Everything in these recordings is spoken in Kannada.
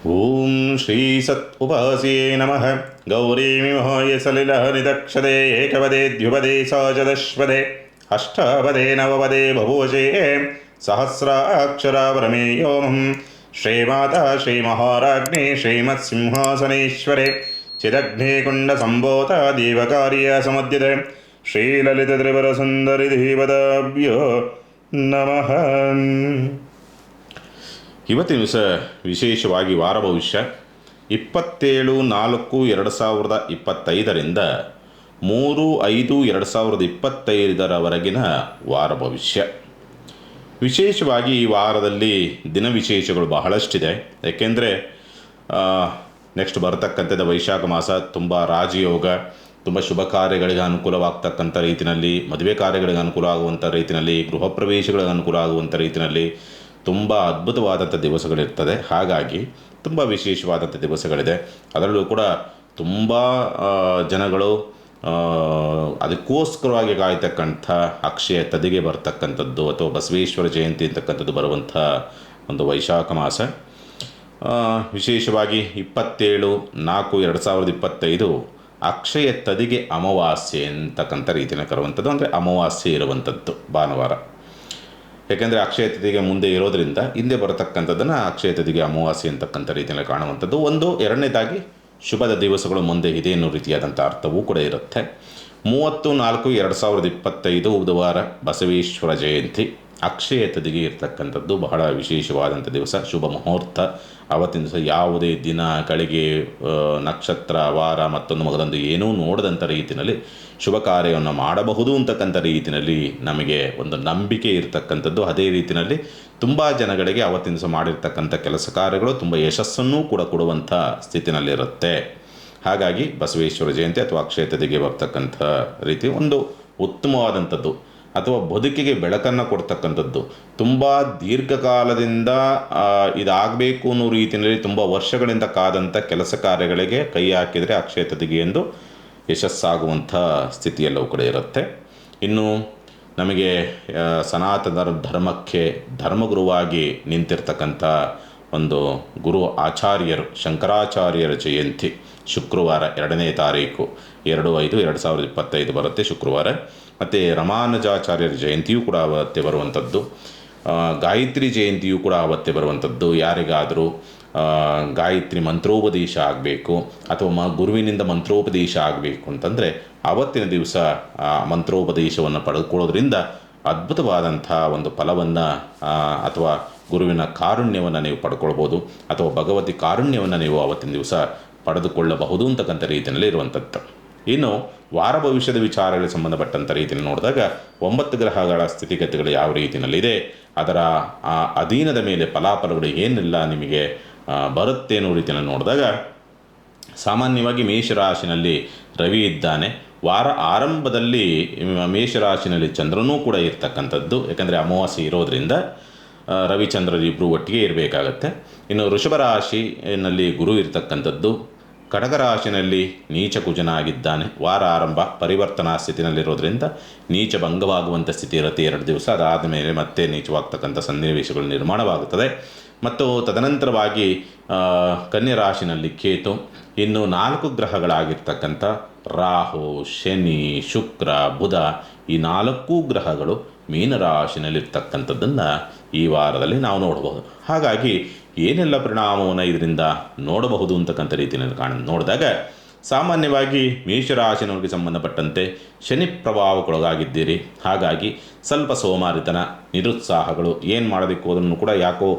ಓಂ ಶ್ರೀ ಸತ್ ಉಪಾಸ್ಯೇ ನಮಃ. ಗೌರೀಮಿಮೋಯ ಸಲಿಲಹರಿದಕ್ಷತೆ ಏಕಪದೇ ದ್ವಿಪದೇ ಸಚದಶ್ವದೆ ಅಷ್ಟಾಪದೇ ನವಪದೇ ಬಭೂಷೇ ಸಹಸ್ರಾಕ್ಷರಾವರಮೇಯೋಮಂ. ಶ್ರೀಮಾತಾ ಶ್ರೀಮಹಾರಾಜ್ಞೇ ಶ್ರೀಮತ್ಸಿಂಹಾಸನೇಶ್ವರೆ ಚಿದಗ್ನೇ ಕುಂಡ ಸಂಭೂತ ದೇವಕಾರ್ಯ ಸಮದ್ಯತೆ ಶ್ರೀಲಲಿತ ತ್ರಿಪುರ ಸುಂದರಿ ದೇವತಾಭ್ಯೋ ನಮಃ. ಇವತ್ತಿನ ದಿವಸ ವಿಶೇಷವಾಗಿ ವಾರ ಭವಿಷ್ಯ 27/4/2025 3/5/2025 ವಾರ ಭವಿಷ್ಯ. ವಿಶೇಷವಾಗಿ ಈ ವಾರದಲ್ಲಿ ದಿನ ವಿಶೇಷಗಳು ಬಹಳಷ್ಟಿದೆ. ಯಾಕೆಂದರೆ ನೆಕ್ಸ್ಟ್ ಬರತಕ್ಕಂಥದ್ದು ವೈಶಾಖ ಮಾಸ. ತುಂಬ ರಾಜಯೋಗ, ತುಂಬ ಶುಭ ಕಾರ್ಯಗಳಿಗೆ ಅನುಕೂಲವಾಗ್ತಕ್ಕಂಥ ರೀತಿಯಲ್ಲಿ, ಮದುವೆ ಕಾರ್ಯಗಳಿಗೆ ಅನುಕೂಲ ಆಗುವಂಥ ರೀತಿಯಲ್ಲಿ, ಗೃಹ ಪ್ರವೇಶಗಳಿಗೆ ಅನುಕೂಲ ಆಗುವಂಥ ರೀತಿಯಲ್ಲಿ ತುಂಬ ಅದ್ಭುತವಾದಂಥ ದಿವಸಗಳಿರ್ತದೆ. ಹಾಗಾಗಿ ತುಂಬ ವಿಶೇಷವಾದಂಥ ದಿವಸಗಳಿದೆ. ಅದರಲ್ಲೂ ಕೂಡ ತುಂಬ ಜನಗಳು ಅದಕ್ಕೋಸ್ಕರವಾಗಿ ಕಾಯ್ತಕ್ಕಂಥ ಅಕ್ಷಯ ತದಿಗೆ ಬರ್ತಕ್ಕಂಥದ್ದು ಅಥವಾ ಬಸವೇಶ್ವರ ಜಯಂತಿ ಅಂತಕ್ಕಂಥದ್ದು ಬರುವಂಥ ಒಂದು ವೈಶಾಖ ಮಾಸ. ವಿಶೇಷವಾಗಿ 27/4/2025 ಅಕ್ಷಯ ತದಿಗೆ ಅಮಾವಾಸ್ಯೆ ಅಂತಕ್ಕಂಥ ರೀತಿಯಲ್ಲಿ ಕರುವಂಥದ್ದು, ಅಂದರೆ ಅಮಾವಾಸ್ಯೆ ಇರುವಂಥದ್ದು ಭಾನುವಾರ. ಯಾಕೆಂದರೆ ಅಕ್ಷಯ ತಿಥಿಗೆ ಮುಂದೆ ಇರೋದರಿಂದ ಹಿಂದೆ ಬರತಕ್ಕಂಥದ್ದನ್ನು ಅಕ್ಷಯ ತಿಥಿಗೆ ಅಮಾವಾಸ್ಯೆ ಅಂತಕ್ಕಂಥ ರೀತಿಯಲ್ಲಿ ಕಾಣುವಂಥದ್ದು ಒಂದು. ಎರಡನೇದಾಗಿ ಶುಭದ ದಿವಸಗಳು ಮುಂದೆ ಇದೆ ಅನ್ನೋ ರೀತಿಯಾದಂಥ ಅರ್ಥವೂ ಕೂಡ ಇರುತ್ತೆ. 30/4/2025 ಬುಧವಾರ ಬಸವೇಶ್ವರ ಜಯಂತಿ. ಅಕ್ಷಯ ತಿಥಿಗೆ ಇರ್ತಕ್ಕಂಥದ್ದು ಬಹಳ ವಿಶೇಷವಾದಂಥ ದಿವಸ, ಶುಭ ಮುಹೂರ್ತ. ಆವತ್ತಿನ ದಿವಸ ಯಾವುದೇ ದಿನ, ಗಳಿಗೆ, ನಕ್ಷತ್ರ, ವಾರ ಮತ್ತೊಂದು ಮಗದೊಂದು ಏನೂ ನೋಡದಂಥ ರೀತಿಯಲ್ಲಿ ಶುಭ ಕಾರ್ಯವನ್ನು ಮಾಡಬಹುದು ಅಂತಕ್ಕಂಥ ರೀತಿಯಲ್ಲಿ ನಮಗೆ ಒಂದು ನಂಬಿಕೆ ಇರತಕ್ಕಂಥದ್ದು. ಅದೇ ರೀತಿಯಲ್ಲಿ ತುಂಬ ಜನಗಳಿಗೆ ಆವತ್ತಿನ ದಿವಸ ಮಾಡಿರ್ತಕ್ಕಂಥ ಕೆಲಸ ಕಾರ್ಯಗಳು ತುಂಬ ಯಶಸ್ಸನ್ನು ಕೂಡ ಕೊಡುವಂಥ ಸ್ಥಿತಿನಲ್ಲಿರುತ್ತೆ. ಹಾಗಾಗಿ ಬಸವೇಶ್ವರ ಜಯಂತಿ ಅಥವಾ ಅಕ್ಷಯ ತಿಥಿಗೆ ಬರ್ತಕ್ಕಂಥ ರೀತಿ ಒಂದು ಉತ್ತಮವಾದಂಥದ್ದು ಅಥವಾ ಬದುಕಿಗೆ ಬೆಳಕನ್ನು ಕೊಡ್ತಕ್ಕಂಥದ್ದು. ತುಂಬ ದೀರ್ಘಕಾಲದಿಂದ ಇದಾಗಬೇಕು ಅನ್ನೋ ರೀತಿಯಲ್ಲಿ ತುಂಬ ವರ್ಷಗಳಿಂದ ಕಾದಂಥ ಕೆಲಸ ಕಾರ್ಯಗಳಿಗೆ ಕೈ ಹಾಕಿದರೆ ಅಕ್ಷಯ ತಿಥಿಗೆ ಎಂದು ಯಶಸ್ಸಾಗುವಂಥ ಸ್ಥಿತಿಯೆಲ್ಲವೂ ಕೂಡ ಇರುತ್ತೆ. ಇನ್ನು ನಮಗೆ ಸನಾತನ ಧರ್ಮಕ್ಕೆ ಧರ್ಮಗುರುವಾಗಿ ನಿಂತಿರ್ತಕ್ಕಂಥ ಒಂದು ಗುರು ಆಚಾರ್ಯರು ಶಂಕರಾಚಾರ್ಯರ ಜಯಂತಿ ಶುಕ್ರವಾರ 2ನೇ ತಾರೀಕು 2/5/2025 ಬರುತ್ತೆ ಶುಕ್ರವಾರ. ಮತ್ತು ರಾಮಾನುಜಾಚಾರ್ಯರ ಜಯಂತಿಯೂ ಕೂಡ ಅವತ್ತೇ ಬರುವಂಥದ್ದು. ಗಾಯತ್ರಿ ಜಯಂತಿಯೂ ಕೂಡ ಅವತ್ತೇ ಬರುವಂಥದ್ದು. ಯಾರಿಗಾದರೂ ಗಾಯತ್ರಿ ಮಂತ್ರೋಪದೇಶ ಆಗಬೇಕು ಅಥವಾ ಗುರುವಿನಿಂದ ಮಂತ್ರೋಪದೇಶ ಆಗಬೇಕು ಅಂತಂದರೆ ಆವತ್ತಿನ ದಿವಸ ಮಂತ್ರೋಪದೇಶವನ್ನು ಪಡೆದುಕೊಳ್ಳೋದ್ರಿಂದ ಅದ್ಭುತವಾದಂಥ ಒಂದು ಫಲವನ್ನು ಅಥವಾ ಗುರುವಿನ ಕಾರುಣ್ಯವನ್ನು ನೀವು ಪಡ್ಕೊಳ್ಬೋದು ಅಥವಾ ಭಗವತಿ ಕಾರುಣ್ಯವನ್ನು ನೀವು ಆವತ್ತಿನ ದಿವಸ ಪಡೆದುಕೊಳ್ಳಬಹುದು ಅಂತಕ್ಕಂಥ ರೀತಿಯಲ್ಲಿ ಇರುವಂಥದ್ದು. ಇನ್ನು ವಾರ ಭವಿಷ್ಯದ ವಿಚಾರಗಳಿಗೆ ಸಂಬಂಧಪಟ್ಟಂಥ ರೀತಿಯಲ್ಲಿ ನೋಡಿದಾಗ 9 ಗ್ರಹಗಳ ಸ್ಥಿತಿಗತಿಗಳು ಯಾವ ರೀತಿಯಲ್ಲಿದೆ, ಅದರ ಅಧೀನದ ಮೇಲೆ ಫಲಾಫಲಗಳು ಏನೆಲ್ಲ ನಿಮಗೆ ಬರುತ್ತೆ ಅನ್ನೋ ರೀತಿಯಲ್ಲಿ ನೋಡಿದಾಗ, ಸಾಮಾನ್ಯವಾಗಿ ಮೇಷರಾಶಿನಲ್ಲಿ ರವಿ ಇದ್ದಾನೆ. ವಾರ ಆರಂಭದಲ್ಲಿ ಮೇಷರಾಶಿನಲ್ಲಿ ಚಂದ್ರನೂ ಕೂಡ ಇರ್ತಕ್ಕಂಥದ್ದು. ಯಾಕಂದರೆ ಅಮಾವಾಸ್ಯೆ ಇರೋದರಿಂದ ರವಿಚಂದ್ರರು ಇಬ್ಬರು ಒಟ್ಟಿಗೆ ಇರಬೇಕಾಗತ್ತೆ. ಇನ್ನು ವೃಷಭ ರಾಶಿಯಲ್ಲಿ ಗುರು ಇರ್ತಕ್ಕಂಥದ್ದು. ಕಟಕ ರಾಶಿನಲ್ಲಿ ನೀಚ ಕುಜನಾಗಿದ್ದಾನೆ. ವಾರ ಆರಂಭ ಪರಿವರ್ತನಾ ಸ್ಥಿತಿನಲ್ಲಿರೋದ್ರಿಂದ ನೀಚ ಭಂಗವಾಗುವಂಥ ಸ್ಥಿತಿ ಇರುತ್ತೆ 2 ದಿವಸ. ಅದಾದ ಮೇಲೆ ಮತ್ತೆ ನೀಚವಾಗ್ತಕ್ಕಂಥ ಸನ್ನಿವೇಶಗಳು ನಿರ್ಮಾಣವಾಗುತ್ತದೆ. ಮತ್ತು ತದನಂತರವಾಗಿ ಕನ್ಯಾ ರಾಶಿನಲ್ಲಿ ಕೇತು. ಇನ್ನು 4 ಗ್ರಹಗಳಾಗಿರ್ತಕ್ಕಂಥ ರಾಹು, ಶನಿ, ಶುಕ್ರ, ಬುಧ, ಈ 4 ಗ್ರಹಗಳು ಮೀನರಾಶಿನಲ್ಲಿರ್ತಕ್ಕಂಥದ್ದನ್ನು ಈ ವಾರದಲ್ಲಿ ನಾವು ನೋಡಬಹುದು. ಹಾಗಾಗಿ ಏನೆಲ್ಲ ಪರಿಣಾಮವನ್ನು ಇದರಿಂದ ನೋಡಬಹುದು ಅಂತಕ್ಕಂಥ ರೀತಿಯಲ್ಲಿ ನೋಡಿದಾಗ, ಸಾಮಾನ್ಯವಾಗಿ ಮೇಷರಾಶಿನವರಿಗೆ ಸಂಬಂಧಪಟ್ಟಂತೆ ಶನಿ ಪ್ರಭಾವಕ್ಕೊಳಗಾಗಿದ್ದೀರಿ. ಹಾಗಾಗಿ ಸ್ವಲ್ಪ ಸೋಮಾರಿತನ, ನಿರುತ್ಸಾಹಗಳು, ಏನು ಮಾಡೋದಕ್ಕೆ ಹೋದ್ರೂ ಕೂಡ ಯಾಕೋ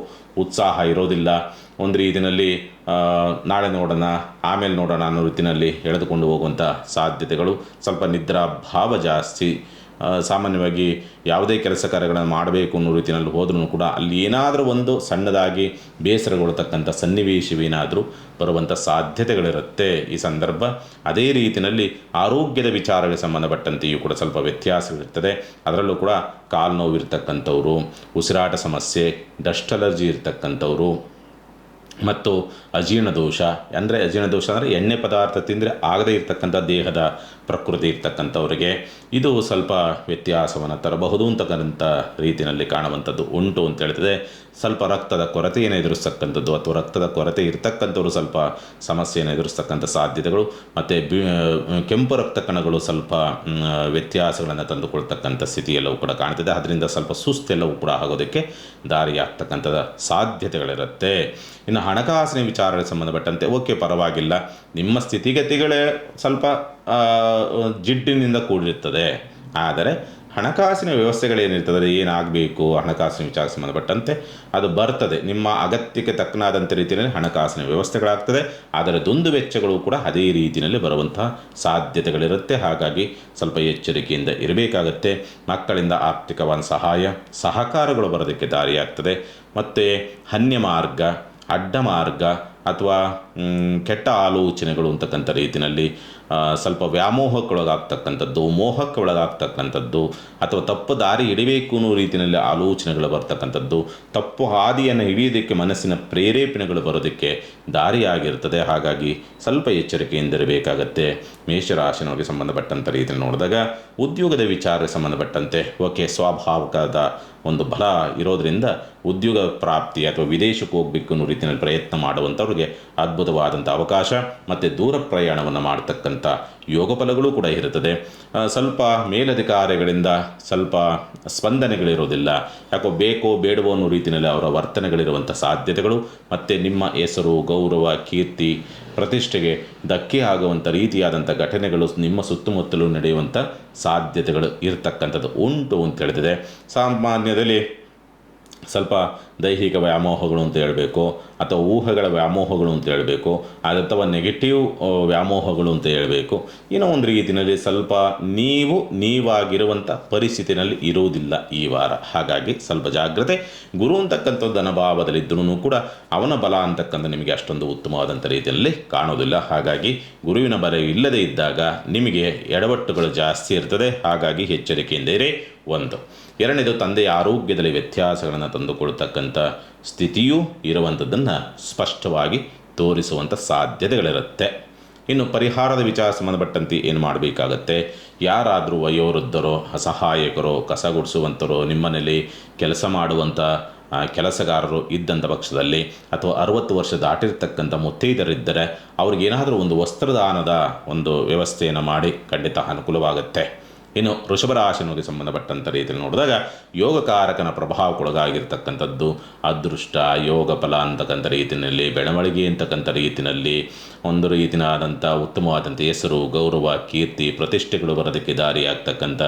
ಉತ್ಸಾಹ ಇರೋದಿಲ್ಲ. ಒಂದು ರೀತಿಯಲ್ಲಿ ನಾಳೆ ನೋಡೋಣ, ಆಮೇಲೆ ನೋಡೋಣ ಅನ್ನೋ ರೀತಿಯಲ್ಲಿ ಎಳೆದುಕೊಂಡು ಹೋಗುವಂಥ ಸಾಧ್ಯತೆಗಳು, ಸ್ವಲ್ಪ ನಿದ್ರಾ ಭಾವ ಜಾಸ್ತಿ. ಸಾಮಾನ್ಯವಾಗಿ ಯಾವುದೇ ಕೆಲಸ ಕಾರ್ಯಗಳನ್ನು ಮಾಡಬೇಕು ಅನ್ನೋ ರೀತಿಯಲ್ಲಿ ಹೋದ್ರೂ ಕೂಡ ಅಲ್ಲಿ ಏನಾದರೂ ಒಂದು ಸಣ್ಣದಾಗಿ ಬೇಸರಗೊಳ್ತಕ್ಕಂಥ ಸನ್ನಿವೇಶವೇನಾದರೂ ಬರುವಂಥ ಸಾಧ್ಯತೆಗಳಿರುತ್ತೆ ಈ ಸಂದರ್ಭ. ಅದೇ ರೀತಿಯಲ್ಲಿ ಆರೋಗ್ಯದ ವಿಚಾರಗಳಿಗೆ ಸಂಬಂಧಪಟ್ಟಂತೆಯೂ ಕೂಡ ಸ್ವಲ್ಪ ವ್ಯತ್ಯಾಸವಿರ್ತದೆ. ಅದರಲ್ಲೂ ಕೂಡ ಕಾಲು ನೋವು ಇರ್ತಕ್ಕಂಥವ್ರು, ಉಸಿರಾಟ ಸಮಸ್ಯೆ, ಡಸ್ಟ್ ಅಲರ್ಜಿ ಇರ್ತಕ್ಕಂಥವ್ರು, ಮತ್ತು ಅಜೀರ್ಣ ದೋಷ ಅಂದರೆ ಎಣ್ಣೆ ಪದಾರ್ಥ ತಿಂದರೆ ಆಗದೇ ಇರತಕ್ಕಂಥ ದೇಹದ ಪ್ರಕೃತಿ ಇರ್ತಕ್ಕಂಥವ್ರಿಗೆ ಇದು ಸ್ವಲ್ಪ ವ್ಯತ್ಯಾಸವನ್ನು ತರಬಹುದು ಅಂತಕ್ಕಂಥ ರೀತಿಯಲ್ಲಿ ಕಾಣುವಂಥದ್ದು ಉಂಟು ಅಂತ ಹೇಳ್ತದೆ. ಸ್ವಲ್ಪ ರಕ್ತದ ಕೊರತೆಯನ್ನು ಎದುರಿಸ್ತಕ್ಕಂಥದ್ದು ಅಥವಾ ರಕ್ತದ ಕೊರತೆ ಇರ್ತಕ್ಕಂಥವ್ರು ಸ್ವಲ್ಪ ಸಮಸ್ಯೆಯನ್ನು ಎದುರಿಸ್ತಕ್ಕಂಥ ಸಾಧ್ಯತೆಗಳು, ಮತ್ತು ಕೆಂಪು ರಕ್ತ ಕಣಗಳು ಸ್ವಲ್ಪ ವ್ಯತ್ಯಾಸಗಳನ್ನು ತಂದುಕೊಳ್ತಕ್ಕಂಥ ಸ್ಥಿತಿಯೆಲ್ಲವೂ ಕೂಡ ಕಾಣ್ತದೆ. ಅದರಿಂದ ಸ್ವಲ್ಪ ಸುಸ್ತೆಲ್ಲವೂ ಕೂಡ ಆಗೋದಕ್ಕೆ ದಾರಿಯಾಗ್ತಕ್ಕಂಥ ಸಾಧ್ಯತೆಗಳಿರುತ್ತೆ. ಇನ್ನು ಹಣಕಾಸಿನ ವಿಚಾರಗಳಿಗೆ ಸಂಬಂಧಪಟ್ಟಂತೆ ಓಕೆ, ಪರವಾಗಿಲ್ಲ, ನಿಮ್ಮ ಸ್ಥಿತಿಗತಿಗಳೇ ಸ್ವಲ್ಪ ಜಿಡ್ಡಿನಿಂದ ಕೂಡಿರುತ್ತದೆ. ಆದರೆ ಹಣಕಾಸಿನ ವ್ಯವಸ್ಥೆಗಳೇನಿರ್ತದೆ, ಏನಾಗಬೇಕು ಹಣಕಾಸಿನ ವಿಚಾರಕ್ಕೆ ಸಂಬಂಧಪಟ್ಟಂತೆ ಅದು ಬರ್ತದೆ. ನಿಮ್ಮ ಅಗತ್ಯಕ್ಕೆ ತಕ್ಕನಾದಂಥ ರೀತಿಯಲ್ಲಿ ಹಣಕಾಸಿನ ವ್ಯವಸ್ಥೆಗಳಾಗ್ತದೆ. ಆದರೆ ದುಂದು ವೆಚ್ಚಗಳು ಕೂಡ ಅದೇ ರೀತಿಯಲ್ಲಿ ಬರುವಂತಹ ಸಾಧ್ಯತೆಗಳಿರುತ್ತೆ. ಹಾಗಾಗಿ ಸ್ವಲ್ಪ ಎಚ್ಚರಿಕೆಯಿಂದ ಇರಬೇಕಾಗತ್ತೆ. ಮಕ್ಕಳಿಂದ ಆರ್ಥಿಕವಾದ ಸಹಕಾರಗಳು ಬರೋದಕ್ಕೆ ದಾರಿಯಾಗ್ತದೆ. ಮತ್ತು ಅನ್ಯ ಮಾರ್ಗ, ಅಡ್ಡ ಮಾರ್ಗ ಅಥವಾ ಕೆಟ್ಟ ಆಲೋಚನೆಗಳು ಅಂತಕ್ಕಂಥ ರೀತಿಯಲ್ಲಿ ಸ್ವಲ್ಪ ವ್ಯಾಮೋಹಕ್ಕೊಳಗಾಗ್ತಕ್ಕಂಥದ್ದು, ಮೋಹಕ್ಕೆ ಒಳಗಾಗ್ತಕ್ಕಂಥದ್ದು, ಅಥವಾ ತಪ್ಪು ದಾರಿ ಹಿಡಿಬೇಕು ಅನ್ನೋ ರೀತಿಯಲ್ಲಿ ಆಲೋಚನೆಗಳು ಬರ್ತಕ್ಕಂಥದ್ದು, ತಪ್ಪು ಹಾದಿಯನ್ನು ಹಿಡಿಯೋದಕ್ಕೆ ಮನಸ್ಸಿನ ಪ್ರೇರೇಪಣೆಗಳು ಬರೋದಕ್ಕೆ ದಾರಿಯಾಗಿರ್ತದೆ. ಹಾಗಾಗಿ ಸ್ವಲ್ಪ ಎಚ್ಚರಿಕೆಯಿಂದಿರಬೇಕಾಗತ್ತೆ. ಮೇಷರಾಶಿನವರಿಗೆ ಸಂಬಂಧಪಟ್ಟಂಥ ರೀತಿಯಲ್ಲಿ ನೋಡಿದಾಗ ಉದ್ಯೋಗದ ವಿಚಾರಕ್ಕೆ ಸಂಬಂಧಪಟ್ಟಂತೆ ಓಕೆ, ಸ್ವಾಭಾವಿಕದ ಒಂದು ಬಲ ಇರೋದರಿಂದ ಉದ್ಯೋಗ ಪ್ರಾಪ್ತಿ ಅಥವಾ ವಿದೇಶಕ್ಕೆ ಹೋಗಬೇಕು ಅನ್ನೋ ರೀತಿಯಲ್ಲಿ ಪ್ರಯತ್ನ ಮಾಡುವಂಥವ್ರಿಗೆ ಅದ್ಭುತವಾದಂಥ ಅವಕಾಶ ಮತ್ತು ದೂರ ಪ್ರಯಾಣವನ್ನು ಮಾಡ್ತಕ್ಕಂಥ ಯೋಗ ಫಲಗಳು ಕೂಡ ಇರುತ್ತದೆ. ಸ್ವಲ್ಪ ಮೇಲಧಿಕಾರಿಗಳಿಂದ ಸ್ವಲ್ಪ ಸ್ಪಂದನೆಗಳಿರೋದಿಲ್ಲ, ಯಾಕೋ ಬೇಕೋ ಬೇಡವೋ ಅನ್ನೋ ರೀತಿಯಲ್ಲಿ ಅವರ ವರ್ತನೆಗಳಿರುವಂಥ ಸಾಧ್ಯತೆಗಳು, ಮತ್ತು ನಿಮ್ಮ ಹೆಸರು, ಗೌರವ, ಕೀರ್ತಿ, ಪ್ರತಿಷ್ಠೆಗೆ ಧಕ್ಕೆ ಆಗುವಂಥ ರೀತಿಯಾದಂಥ ಘಟನೆಗಳು ನಿಮ್ಮ ಸುತ್ತಮುತ್ತಲೂ ನಡೆಯುವಂಥ ಸಾಧ್ಯತೆಗಳು ಇರತಕ್ಕಂಥದ್ದು ಉಂಟು ಅಂತ ಹೇಳ್ತಿದೆ. ಸಾಮಾನ್ಯದಲ್ಲಿ ಸ್ವಲ್ಪ ದೈಹಿಕ ವ್ಯಾಮೋಹಗಳು ಅಂತ ಹೇಳಬೇಕು, ಅಥವಾ ಊಹೆಗಳ ವ್ಯಾಮೋಹಗಳು ಅಂತ ಹೇಳಬೇಕು, ಅಥವಾ ನೆಗೆಟಿವ್ ವ್ಯಾಮೋಹಗಳು ಅಂತ ಹೇಳಬೇಕು. ಇನ್ನೂ ಒಂದು ರೀತಿಯಲ್ಲಿ ಸ್ವಲ್ಪ ನೀವಾಗಿರುವಂಥ ಪರಿಸ್ಥಿತಿನಲ್ಲಿ ಇರುವುದಿಲ್ಲ ಈ ವಾರ. ಹಾಗಾಗಿ ಸ್ವಲ್ಪ ಜಾಗ್ರತೆ. ಗುರು ಅಂತಕ್ಕಂಥದ್ದು ಧನಭಾವದಲ್ಲಿದ್ದರೂ ಕೂಡ ಅವನ ಬಲ ಅಂತಕ್ಕಂಥ ನಿಮಗೆ ಅಷ್ಟೊಂದು ಉತ್ತಮವಾದಂಥ ರೀತಿಯಲ್ಲಿ ಕಾಣೋದಿಲ್ಲ. ಹಾಗಾಗಿ ಗುರುವಿನ ಬಲ ಇಲ್ಲದೇ ಇದ್ದಾಗ ನಿಮಗೆ ಎಡವಟ್ಟುಗಳು ಜಾಸ್ತಿ ಇರ್ತದೆ. ಹಾಗಾಗಿ ಎಚ್ಚರಿಕೆಯಿಂದ ಇರಿ. ಒಂದು. ಎರಡನೇದು, ತಂದೆಯ ಆರೋಗ್ಯದಲ್ಲಿ ವ್ಯತ್ಯಾಸಗಳನ್ನು ತಂದುಕೊಳ್ತಕ್ಕಂಥ ಸ್ಥಿತಿಯೂ ಇರುವಂಥದ್ದನ್ನು ಸ್ಪಷ್ಟವಾಗಿ ತೋರಿಸುವಂಥ ಸಾಧ್ಯತೆಗಳಿರುತ್ತೆ. ಇನ್ನು ಪರಿಹಾರದ ವಿಚಾರ ಸಂಬಂಧಪಟ್ಟಂತೆ ಏನು ಮಾಡಬೇಕಾಗತ್ತೆ, ಯಾರಾದರೂ ವಯೋವೃದ್ಧರೋ, ಅಸಹಾಯಕರೋ, ಕಸ ಗುಡಿಸುವಂಥರೋ, ನಿಮ್ಮನೇಲಿ ಕೆಲಸ ಮಾಡುವಂಥ ಕೆಲಸಗಾರರು ಇದ್ದಂಥ ಪಕ್ಷದಲ್ಲಿ, ಅಥವಾ 60 ವರ್ಷ ದಾಟಿರ್ತಕ್ಕಂಥ ಮುತ್ತೈದರಿದ್ದರೆ ಅವ್ರಿಗೇನಾದರೂ ಒಂದು ವಸ್ತ್ರದಾನದ ಒಂದು ವ್ಯವಸ್ಥೆಯನ್ನು ಮಾಡಿ ಖಂಡಿತ ಅನುಕೂಲವಾಗುತ್ತೆ. ಇನ್ನು ವೃಷಭರಾಶಿನವರಿಗೆ ಸಂಬಂಧಪಟ್ಟಂಥ ರೀತಿಯಲ್ಲಿ ನೋಡಿದಾಗ ಯೋಗಕಾರಕನ ಪ್ರಭಾವಕ್ಕೊಳಗಾಗಿರ್ತಕ್ಕಂಥದ್ದು ಅದೃಷ್ಟ, ಯೋಗ ಫಲ ಅಂತಕ್ಕಂಥ ರೀತಿಯಲ್ಲಿ, ಬೆಳವಣಿಗೆ ಅಂತಕ್ಕಂಥ ರೀತಿಯಲ್ಲಿ ಒಂದು ರೀತಿಯಾದಂಥ ಉತ್ತಮವಾದಂಥ ಹೆಸರು, ಗೌರವ, ಕೀರ್ತಿ, ಪ್ರತಿಷ್ಠೆಗಳು ಬರೋದಕ್ಕೆ ದಾರಿಯಾಗ್ತಕ್ಕಂಥ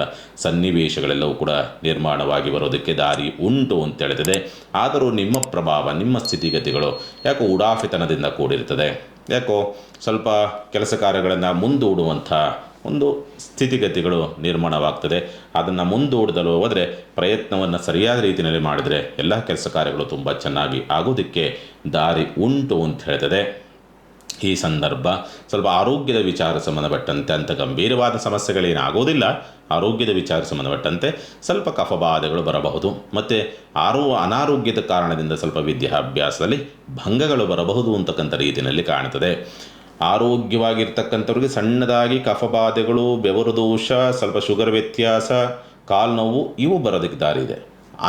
ಸನ್ನಿವೇಶಗಳೆಲ್ಲವೂ ಕೂಡ ನಿರ್ಮಾಣವಾಗಿ ಬರೋದಕ್ಕೆ ದಾರಿ ಉಂಟು ಅಂತ ಹೇಳ್ತದೆ. ಆದರೂ ನಿಮ್ಮ ಪ್ರಭಾವ, ನಿಮ್ಮ ಸ್ಥಿತಿಗತಿಗಳು ಯಾಕೋ ಉಡಾಫಿತನದಿಂದ ಕೂಡಿರ್ತದೆ. ಯಾಕೋ ಸ್ವಲ್ಪ ಕೆಲಸ ಕಾರ್ಯಗಳನ್ನು ಮುಂದೂಡುವಂಥ ಒಂದು ಸ್ಥಿತಿಗತಿಗಳು ನಿರ್ಮಾಣವಾಗ್ತದೆ. ಅದನ್ನು ಮುಂದೂಡಲು ಹೋದರೆ ಪ್ರಯತ್ನವನ್ನು ಸರಿಯಾದ ರೀತಿಯಲ್ಲಿ ಮಾಡಿದರೆ ಎಲ್ಲ ಕೆಲಸ ಕಾರ್ಯಗಳು ತುಂಬ ಚೆನ್ನಾಗಿ ಆಗೋದಕ್ಕೆ ದಾರಿ ಉಂಟು ಅಂತ ಹೇಳ್ತದೆ. ಈ ಸಂದರ್ಭ ಸ್ವಲ್ಪ ಆರೋಗ್ಯದ ವಿಚಾರ ಸಂಬಂಧಪಟ್ಟಂತೆ ಅಂಥ ಗಂಭೀರವಾದ ಸಮಸ್ಯೆಗಳೇನಾಗೋದಿಲ್ಲ. ಆರೋಗ್ಯದ ವಿಚಾರ ಸಂಬಂಧಪಟ್ಟಂತೆ ಸ್ವಲ್ಪ ಕಫಬಾಧೆಗಳು ಬರಬಹುದು, ಮತ್ತು ಅನಾರೋಗ್ಯದ ಕಾರಣದಿಂದ ಸ್ವಲ್ಪ ವಿದ್ಯಾಭ್ಯಾಸದಲ್ಲಿ ಭಂಗಗಳು ಬರಬಹುದು ಅಂತಕ್ಕಂಥ ರೀತಿಯಲ್ಲಿ ಕಾಣ್ತದೆ. ಆರೋಗ್ಯವಾಗಿರ್ತಕ್ಕಂಥವ್ರಿಗೆ ಸಣ್ಣದಾಗಿ ಕಫಬಾಧೆಗಳು, ಬೆವರು ದೋಷ, ಸ್ವಲ್ಪ ಶುಗರ್ ವ್ಯತ್ಯಾಸ, ಕಾಲು ನೋವು ಇವು ಬರೋದಕ್ಕೆ ದಾರಿ ಇದೆ.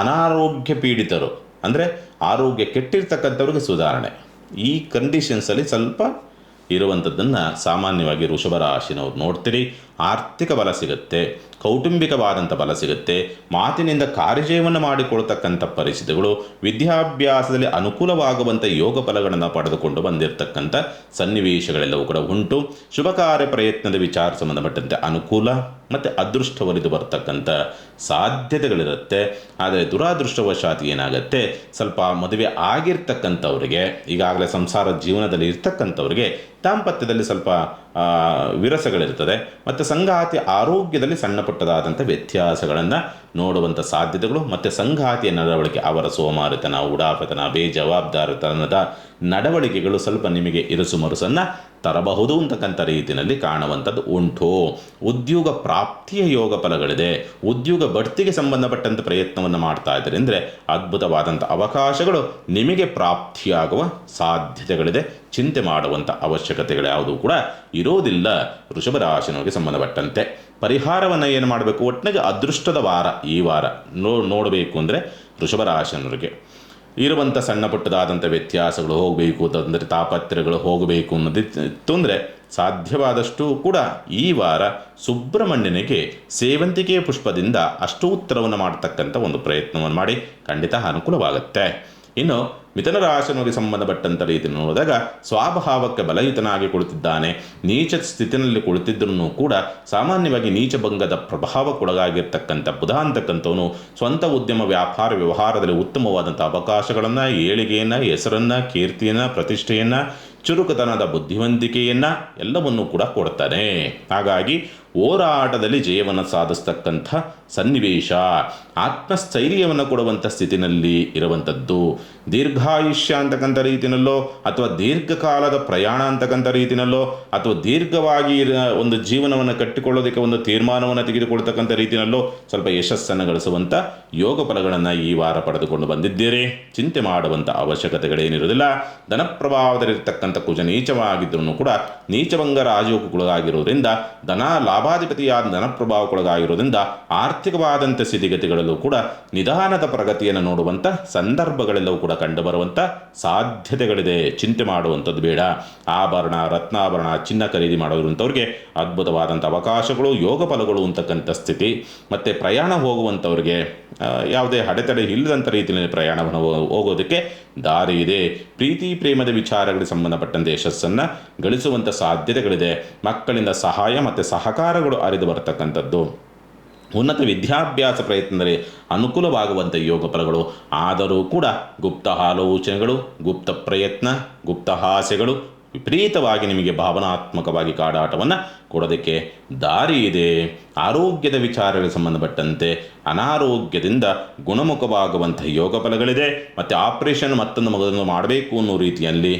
ಅನಾರೋಗ್ಯ ಪೀಡಿತರು ಅಂದರೆ ಆರೋಗ್ಯ ಕೆಟ್ಟಿರ್ತಕ್ಕಂಥವ್ರಿಗೆ ಸುಧಾರಣೆ, ಈ ಕಂಡೀಷನ್ಸಲ್ಲಿ ಸ್ವಲ್ಪ ಇರುವಂಥದ್ದನ್ನು ಸಾಮಾನ್ಯವಾಗಿ ವೃಷಭರಾಶಿನವ್ರು ನೋಡ್ತೀರಿ. ಆರ್ಥಿಕ ಬಲ ಸಿಗುತ್ತೆ, ಕೌಟುಂಬಿಕವಾದಂಥ ಬಲ ಸಿಗುತ್ತೆ, ಮಾತಿನಿಂದ ಕಾರ್ಯಜಯವನ್ನು ಮಾಡಿಕೊಳ್ತಕ್ಕಂಥ ಪರಿಸ್ಥಿತಿಗಳು, ವಿದ್ಯಾಭ್ಯಾಸದಲ್ಲಿ ಅನುಕೂಲವಾಗುವಂಥ ಯೋಗ ಫಲಗಳನ್ನು ಪಡೆದುಕೊಂಡು ಬಂದಿರತಕ್ಕಂಥ ಸನ್ನಿವೇಶಗಳೆಲ್ಲವೂ ಕೂಡ ಉಂಟು. ಶುಭ ಕಾರ್ಯ ಪ್ರಯತ್ನದ ವಿಚಾರ ಸಂಬಂಧಪಟ್ಟಂತೆ ಅನುಕೂಲ ಮತ್ತು ಅದೃಷ್ಟ ಒಲಿದು ಬರ್ತಕ್ಕಂಥ ಸಾಧ್ಯತೆಗಳಿರುತ್ತೆ. ಆದರೆ ದುರಾದೃಷ್ಟವಶಾತ್ ಏನಾಗುತ್ತೆ, ಸ್ವಲ್ಪ ಮದುವೆ ಆಗಿರ್ತಕ್ಕಂಥವ್ರಿಗೆ, ಈಗಾಗಲೇ ಸಂಸಾರ ಜೀವನದಲ್ಲಿ ಇರ್ತಕ್ಕಂಥವ್ರಿಗೆ ದಾಂಪತ್ಯದಲ್ಲಿ ಸ್ವಲ್ಪ ವಿರಸಗಳಿರ್ತದೆ, ಮತ್ತು ಸಂಗಾತಿ ಆರೋಗ್ಯದಲ್ಲಿ ಸಣ್ಣ ಪುಟ್ಟದಾದಂಥ ವ್ಯತ್ಯಾಸಗಳನ್ನು ನೋಡುವಂಥ ಸಾಧ್ಯತೆಗಳು, ಮತ್ತು ಸಂಗಾತಿಯ ನಡವಳಿಕೆ, ಅವರ ಸೋಮಾರಿತನ, ಉಡಾಫತನ, ಬೇಜವಾಬ್ದಾರಿತನದ ನಡವಳಿಕೆಗಳು ಸ್ವಲ್ಪ ನಿಮಗೆ ಇರುಸುಮರುಸನ್ನು ತರಬಹುದು ಅಂತಕ್ಕಂಥ ರೀತಿಯಲ್ಲಿ ಕಾಣುವಂಥದ್ದು ಉಂಟು. ಉದ್ಯೋಗ ಪ್ರಾಪ್ತಿಯ ಯೋಗ ಫಲಗಳಿದೆ. ಉದ್ಯೋಗ ಬಡ್ತಿಗೆ ಸಂಬಂಧಪಟ್ಟಂಥ ಪ್ರಯತ್ನವನ್ನು ಮಾಡ್ತಾ ಇದ್ದಾರೆ ಅಂದರೆ ಅದ್ಭುತವಾದಂಥ ಅವಕಾಶಗಳು ನಿಮಗೆ ಪ್ರಾಪ್ತಿಯಾಗುವ ಸಾಧ್ಯತೆಗಳಿದೆ. ಚಿಂತೆ ಮಾಡುವಂಥ ಅವಶ್ಯಕತೆಗಳು ಯಾವುದೂ ಕೂಡ ಇರೋದಿಲ್ಲ. ವೃಷಭ ರಾಶಿಯವರಿಗೆ ಸಂಬಂಧಪಟ್ಟಂತೆ ಪರಿಹಾರವನ್ನು ಏನು ಮಾಡಬೇಕು, ಒಟ್ಟಿಗೆ ಅದೃಷ್ಟದ ವಾರ ಈ ವಾರ ನೋಡಬೇಕು ಅಂದರೆ ವೃಷಭ ರಾಶಿಯವರಿಗೆ ಇರುವಂಥ ಸಣ್ಣ ಪುಟ್ಟದಾದಂಥ ವ್ಯತ್ಯಾಸಗಳು ಹೋಗಬೇಕು, ಅಂದರೆ ತಾಪತ್ರೆಗಳು ಹೋಗಬೇಕು ಅನ್ನೋದಿತ್ತು ಅಂದರೆ ಸಾಧ್ಯವಾದಷ್ಟು ಕೂಡ ಈ ವಾರ ಸುಬ್ರಹ್ಮಣ್ಯನಿಗೆ ಸೇವಂತಿಗೆಯ ಪುಷ್ಪದಿಂದ ಅಷ್ಟೋತ್ತರವನ್ನು ಮಾಡತಕ್ಕಂಥ ಒಂದು ಪ್ರಯತ್ನವನ್ನು ಮಾಡಿ ಖಂಡಿತ ಅನುಕೂಲವಾಗುತ್ತೆ. ಇನ್ನು ಮಿಥುನ ರಾಶಿಯವರಿಗೆ ಸಂಬಂಧಪಟ್ಟಂಥ ರೀತಿ ನೋಡಿದಾಗ ಸ್ವಭಾವಕ್ಕೆ ಬಲಯುತನಾಗಿ ಕುಳಿತಿದ್ದಾನೆ. ನೀಚ ಸ್ಥಿತಿನಲ್ಲಿ ಕುಳಿತಿದ್ರೂ ಕೂಡ ಸಾಮಾನ್ಯವಾಗಿ ನೀಚಭಂಗದ ಪ್ರಭಾವಕ್ಕೊಳಗಾಗಿರ್ತಕ್ಕಂಥ ಬುಧ ಅಂತಕ್ಕಂಥವನು ಸ್ವಂತ ಉದ್ಯಮ ವ್ಯಾಪಾರ ವ್ಯವಹಾರದಲ್ಲಿ ಉತ್ತಮವಾದಂಥ ಅವಕಾಶಗಳನ್ನು, ಏಳಿಗೆಯನ್ನು, ಹೆಸರನ್ನು, ಕೀರ್ತಿಯನ್ನು, ಪ್ರತಿಷ್ಠೆಯನ್ನು, ಚುರುಕುತನದ ಬುದ್ಧಿವಂತಿಕೆಯನ್ನು ಎಲ್ಲವನ್ನೂ ಕೂಡ ಕೊಡ್ತಾನೆ. ಹಾಗಾಗಿ ಹೋರಾಟದಲ್ಲಿ ಜಯವನ್ನು ಸಾಧಿಸ್ತಕ್ಕಂಥ ಸನ್ನಿವೇಶ, ಆತ್ಮಸ್ಥೈರ್ಯವನ್ನು ಕೊಡುವಂಥ ಸ್ಥಿತಿನಲ್ಲಿ ಇರುವಂಥದ್ದು. ದೀರ್ಘಾಯುಷ್ಯ ಅಂತಕ್ಕಂಥ ರೀತಿಯಲ್ಲೋ ಅಥವಾ ದೀರ್ಘಕಾಲದ ಪ್ರಯಾಣ ಅಂತಕ್ಕಂಥ ರೀತಿಯಲ್ಲೋ ಅಥವಾ ದೀರ್ಘವಾಗಿ ಒಂದು ಜೀವನವನ್ನು ಕಟ್ಟಿಕೊಳ್ಳೋದಕ್ಕೆ ಒಂದು ತೀರ್ಮಾನವನ್ನು ತೆಗೆದುಕೊಳ್ತಕ್ಕಂಥ ರೀತಿಯಲ್ಲೋ ಸ್ವಲ್ಪ ಯಶಸ್ಸನ್ನು ಗಳಿಸುವಂಥ ಯೋಗ ಫಲಗಳನ್ನು ಈ ವಾರ ಪಡೆದುಕೊಂಡು ಬಂದಿದ್ದೀರಿ. ಚಿಂತೆ ಮಾಡುವಂಥ ಅವಶ್ಯಕತೆಗಳೇನಿರುವುದಿಲ್ಲ. ಧನಪ್ರಭಾವದಲ್ಲಿರ್ತಕ್ಕಂಥ ಕುಜ ನೀಚವಾಗಿದ್ದರೂ ಕೂಡ ನೀಚಭಂಗ ರಾಜಯೋಗಕ್ಕೊಳಗಾಗಿರೋದ್ರಿಂದ ಲಾಭಾಧಿಪತಿಯಾದ ಧನಪ್ರಭಾವಕ್ಕೊಳಗಾಗಿರೋದ್ರಿಂದ ಆರ್ಥಿಕವಾದಂಥ ಸ್ಥಿತಿಗತಿಗಳಲ್ಲೂ ಕೂಡ ನಿಧಾನದ ಪ್ರಗತಿಯನ್ನು ನೋಡುವಂಥ ಸಂದರ್ಭಗಳೆಲ್ಲವೂ ಕೂಡ ಕಂಡುಬರುವಂಥ ಸಾಧ್ಯತೆಗಳಿದೆ. ಚಿಂತೆ ಮಾಡುವಂಥದ್ದು ಬೇಡ. ಆಭರಣ, ರತ್ನಾಭರಣ, ಚಿನ್ನ ಖರೀದಿ ಮಾಡೋರಂಥವ್ರಿಗೆ ಅದ್ಭುತವಾದಂಥ ಅವಕಾಶಗಳು, ಯೋಗ ಫಲಗಳು ಅಂತಕ್ಕಂಥ ಸ್ಥಿತಿ. ಮತ್ತು ಪ್ರಯಾಣ ಹೋಗುವಂಥವ್ರಿಗೆ ಯಾವುದೇ ಅಡೆತಡೆ ಇಲ್ಲದಂಥ ರೀತಿಯಲ್ಲಿ ಪ್ರಯಾಣವನ್ನು ಹೋಗೋದಕ್ಕೆ ದಾರಿ ಇದೆ. ಪ್ರೀತಿ ಪ್ರೇಮದ ವಿಚಾರಗಳಿಗೆ ಸಂಬಂಧಪಟ್ಟಂತೆ ಯಶಸ್ಸನ್ನು ಗಳಿಸುವಂಥ ಸಾಧ್ಯತೆಗಳಿದೆ. ಮಕ್ಕಳಿಂದ ಸಹಾಯ ಮತ್ತು ಸಹಕಾರಗಳು ಹರಿದು ಬರತಕ್ಕಂಥದ್ದು. ಉನ್ನತ ವಿದ್ಯಾಭ್ಯಾಸ ಪ್ರಯತ್ನದಲ್ಲಿ ಅನುಕೂಲವಾಗುವಂಥ ಯೋಗ ಫಲಗಳು. ಆದರೂ ಕೂಡ ಗುಪ್ತ ಆಲೋಚನೆಗಳು, ಗುಪ್ತ ಪ್ರಯತ್ನ, ಗುಪ್ತ ಆಸೆಗಳು ವಿಪರೀತವಾಗಿ ನಿಮಗೆ ಭಾವನಾತ್ಮಕವಾಗಿ ಕಾಡಾಟವನ್ನು ಕೊಡೋದಕ್ಕೆ ದಾರಿ ಇದೆ. ಆರೋಗ್ಯದ ವಿಚಾರಗಳಿಗೆ ಸಂಬಂಧಪಟ್ಟಂತೆ ಅನಾರೋಗ್ಯದಿಂದ ಗುಣಮುಖವಾಗುವಂಥ ಯೋಗ ಫಲಗಳಿದೆ. ಮತ್ತು ಆಪರೇಷನ್ ಮತ್ತೊಂದು ಮಗದೊಂದು ಮಾಡಬೇಕು ಅನ್ನೋ ರೀತಿಯಲ್ಲಿ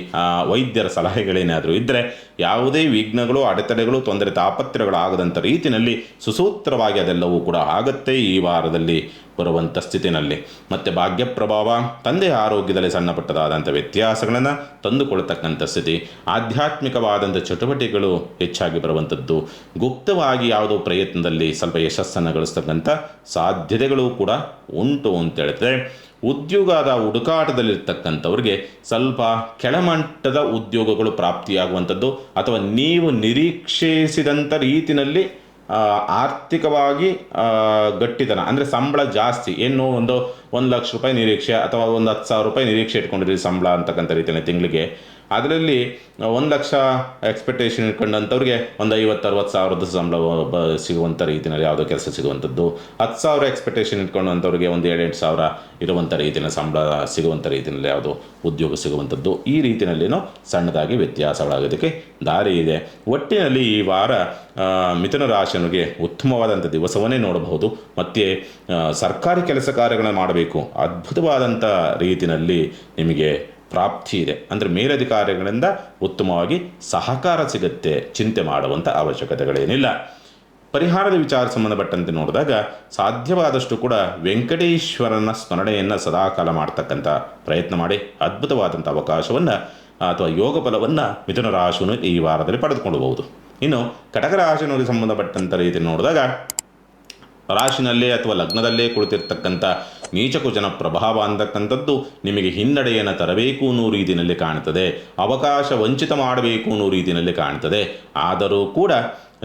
ವೈದ್ಯರ ಸಲಹೆಗಳೇನಾದರೂ ಇದ್ದರೆ ಯಾವುದೇ ವಿಘ್ನಗಳು, ಅಡೆತಡೆಗಳು, ತೊಂದರೆ ತಾಪತ್ರೆಗಳಾಗದಂಥ ರೀತಿಯಲ್ಲಿ ಸುಸೂತ್ರವಾಗಿ ಅದೆಲ್ಲವೂ ಕೂಡ ಆಗುತ್ತೆ ಈ ವಾರದಲ್ಲಿ ಬರುವಂಥ ಸ್ಥಿತಿನಲ್ಲಿ. ಮತ್ತು ಭಾಗ್ಯಪ್ರಭಾವ ತಂದೆಯ ಆರೋಗ್ಯದಲ್ಲಿ ಸಣ್ಣ ಪುಟ್ಟದಾದಂಥ ವ್ಯತ್ಯಾಸಗಳನ್ನು ತಂದುಕೊಳ್ತಕ್ಕಂಥ ಸ್ಥಿತಿ. ಆಧ್ಯಾತ್ಮಿಕವಾದಂಥ ಚಟುವಟಿಕೆಗಳು ಹೆಚ್ಚಾಗಿ ಬರುವಂಥದ್ದು. ಗುಪ್ತವಾಗಿ ಯಾವುದೋ ಪ್ರಯತ್ನದಲ್ಲಿ ಸ್ವಲ್ಪ ಯಶಸ್ಸನ್ನು ಗಳಿಸ್ತಕ್ಕಂಥ ಸಾಧ್ಯತೆಗಳು ಕೂಡ ಉಂಟು ಅಂತ ಹೇಳ್ತಾರೆ. ಉದ್ಯೋಗದ ಹುಡುಕಾಟದಲ್ಲಿರ್ತಕ್ಕಂಥವ್ರಿಗೆ ಸ್ವಲ್ಪ ಕೆಳಮಟ್ಟದ ಉದ್ಯೋಗಗಳು ಪ್ರಾಪ್ತಿಯಾಗುವಂಥದ್ದು ಅಥವಾ ನೀವು ನಿರೀಕ್ಷಿಸಿದಂಥ ರೀತಿಯಲ್ಲಿ ಆರ್ಥಿಕವಾಗಿ ಗಟ್ಟಿತನ ಅಂದರೆ ಸಂಬಳ ಜಾಸ್ತಿ ಏನು ಒಂದು ಲಕ್ಷ ರೂಪಾಯಿ ನಿರೀಕ್ಷೆ ಅಥವಾ ಒಂದು 10,000 ರೂಪಾಯಿ ನಿರೀಕ್ಷೆ ಇಟ್ಕೊಂಡಿರಿ ಸಂಬಳ ಅಂತಕ್ಕಂಥ ರೀತಿಯಲ್ಲಿ ತಿಂಗಳಿಗೆ. ಅದರಲ್ಲಿ 1 ಲಕ್ಷ ಎಕ್ಸ್ಪೆಕ್ಟೇಷನ್ ಇಟ್ಕೊಂಡಂಥವ್ರಿಗೆ ಒಂದು 50-60 ಸಾವಿರದ ಸಂಬಳ ಸಿಗುವಂಥ ರೀತಿಯಲ್ಲಿ ಯಾವುದೋ ಕೆಲಸ ಸಿಗುವಂಥದ್ದು. 10,000 ಎಕ್ಸ್ಪೆಕ್ಟೇಷನ್ ಇಟ್ಕೊಂಡಂಥವ್ರಿಗೆ ಒಂದು 7-8 ಸಾವಿರ ಇರುವಂಥ ರೀತಿಯಲ್ಲಿ ಸಂಬಳ ಸಿಗುವಂಥ ರೀತಿಯಲ್ಲಿ ಯಾವುದೋ ಉದ್ಯೋಗ ಸಿಗುವಂಥದ್ದು. ಈ ರೀತಿಯಲ್ಲಿನೂ ಸಣ್ಣದಾಗಿ ವ್ಯತ್ಯಾಸಗಳಾಗೋದಕ್ಕೆ ದಾರಿ ಇದೆ. ಒಟ್ಟಿನಲ್ಲಿ ಈ ವಾರ ಮಿಥುನ ರಾಶಿಯವರಿಗೆ ಉತ್ತಮವಾದಂಥ ದಿವಸವನ್ನೇ ನೋಡಬಹುದು. ಮತ್ತು ಸರ್ಕಾರಿ ಕೆಲಸ ಕಾರ್ಯಗಳನ್ನು ಮಾಡಬೇಕು, ಅದ್ಭುತವಾದಂಥ ರೀತಿಯಲ್ಲಿ ನಿಮಗೆ ಪ್ರಾಪ್ತಿ ಇದೆ. ಅಂದರೆ ಮೇಲಧಿಕಾರಿಗಳಿಂದ ಉತ್ತಮವಾಗಿ ಸಹಕಾರ ಸಿಗುತ್ತೆ. ಚಿಂತೆ ಮಾಡುವಂಥ ಅವಶ್ಯಕತೆಗಳೇನಿಲ್ಲ. ಪರಿಹಾರದ ವಿಚಾರ ಸಂಬಂಧಪಟ್ಟಂತೆ ನೋಡಿದಾಗ ಸಾಧ್ಯವಾದಷ್ಟು ಕೂಡ ವೆಂಕಟೇಶ್ವರನ ಸ್ಮರಣೆಯನ್ನು ಸದಾಕಾಲ ಮಾಡ್ತಕ್ಕಂಥ ಪ್ರಯತ್ನ ಮಾಡಿ ಅದ್ಭುತವಾದಂಥ ಅವಕಾಶವನ್ನು ಅಥವಾ ಯೋಗ ಫಲವನ್ನು ಮಿಥುನ ರಾಶಿಯನ್ನು ಈ ವಾರದಲ್ಲಿ ಪಡೆದುಕೊಳ್ಳಬಹುದು. ಇನ್ನು ಕಟಕ ರಾಶಿಯವರಿಗೆ ಸಂಬಂಧಪಟ್ಟಂಥ ರೀತಿ ನೋಡಿದಾಗ ರಾಶಿನಲ್ಲೇ ಅಥವಾ ಲಗ್ನದಲ್ಲೇ ಕುಳಿತಿರ್ತಕ್ಕಂಥ ನೀಚಕುಜನ ಪ್ರಭಾವ ಅಂತಕ್ಕಂಥದ್ದು ನಿಮಗೆ ಹಿನ್ನಡೆಯನ್ನು ತರಬೇಕು ಅನ್ನೋ ರೀತಿಯಲ್ಲಿ ಕಾಣ್ತದೆ. ಅವಕಾಶ ವಂಚಿತ ಮಾಡಬೇಕು ಅನ್ನೋ ರೀತಿಯಲ್ಲಿ ಕಾಣ್ತದೆ. ಆದರೂ ಕೂಡ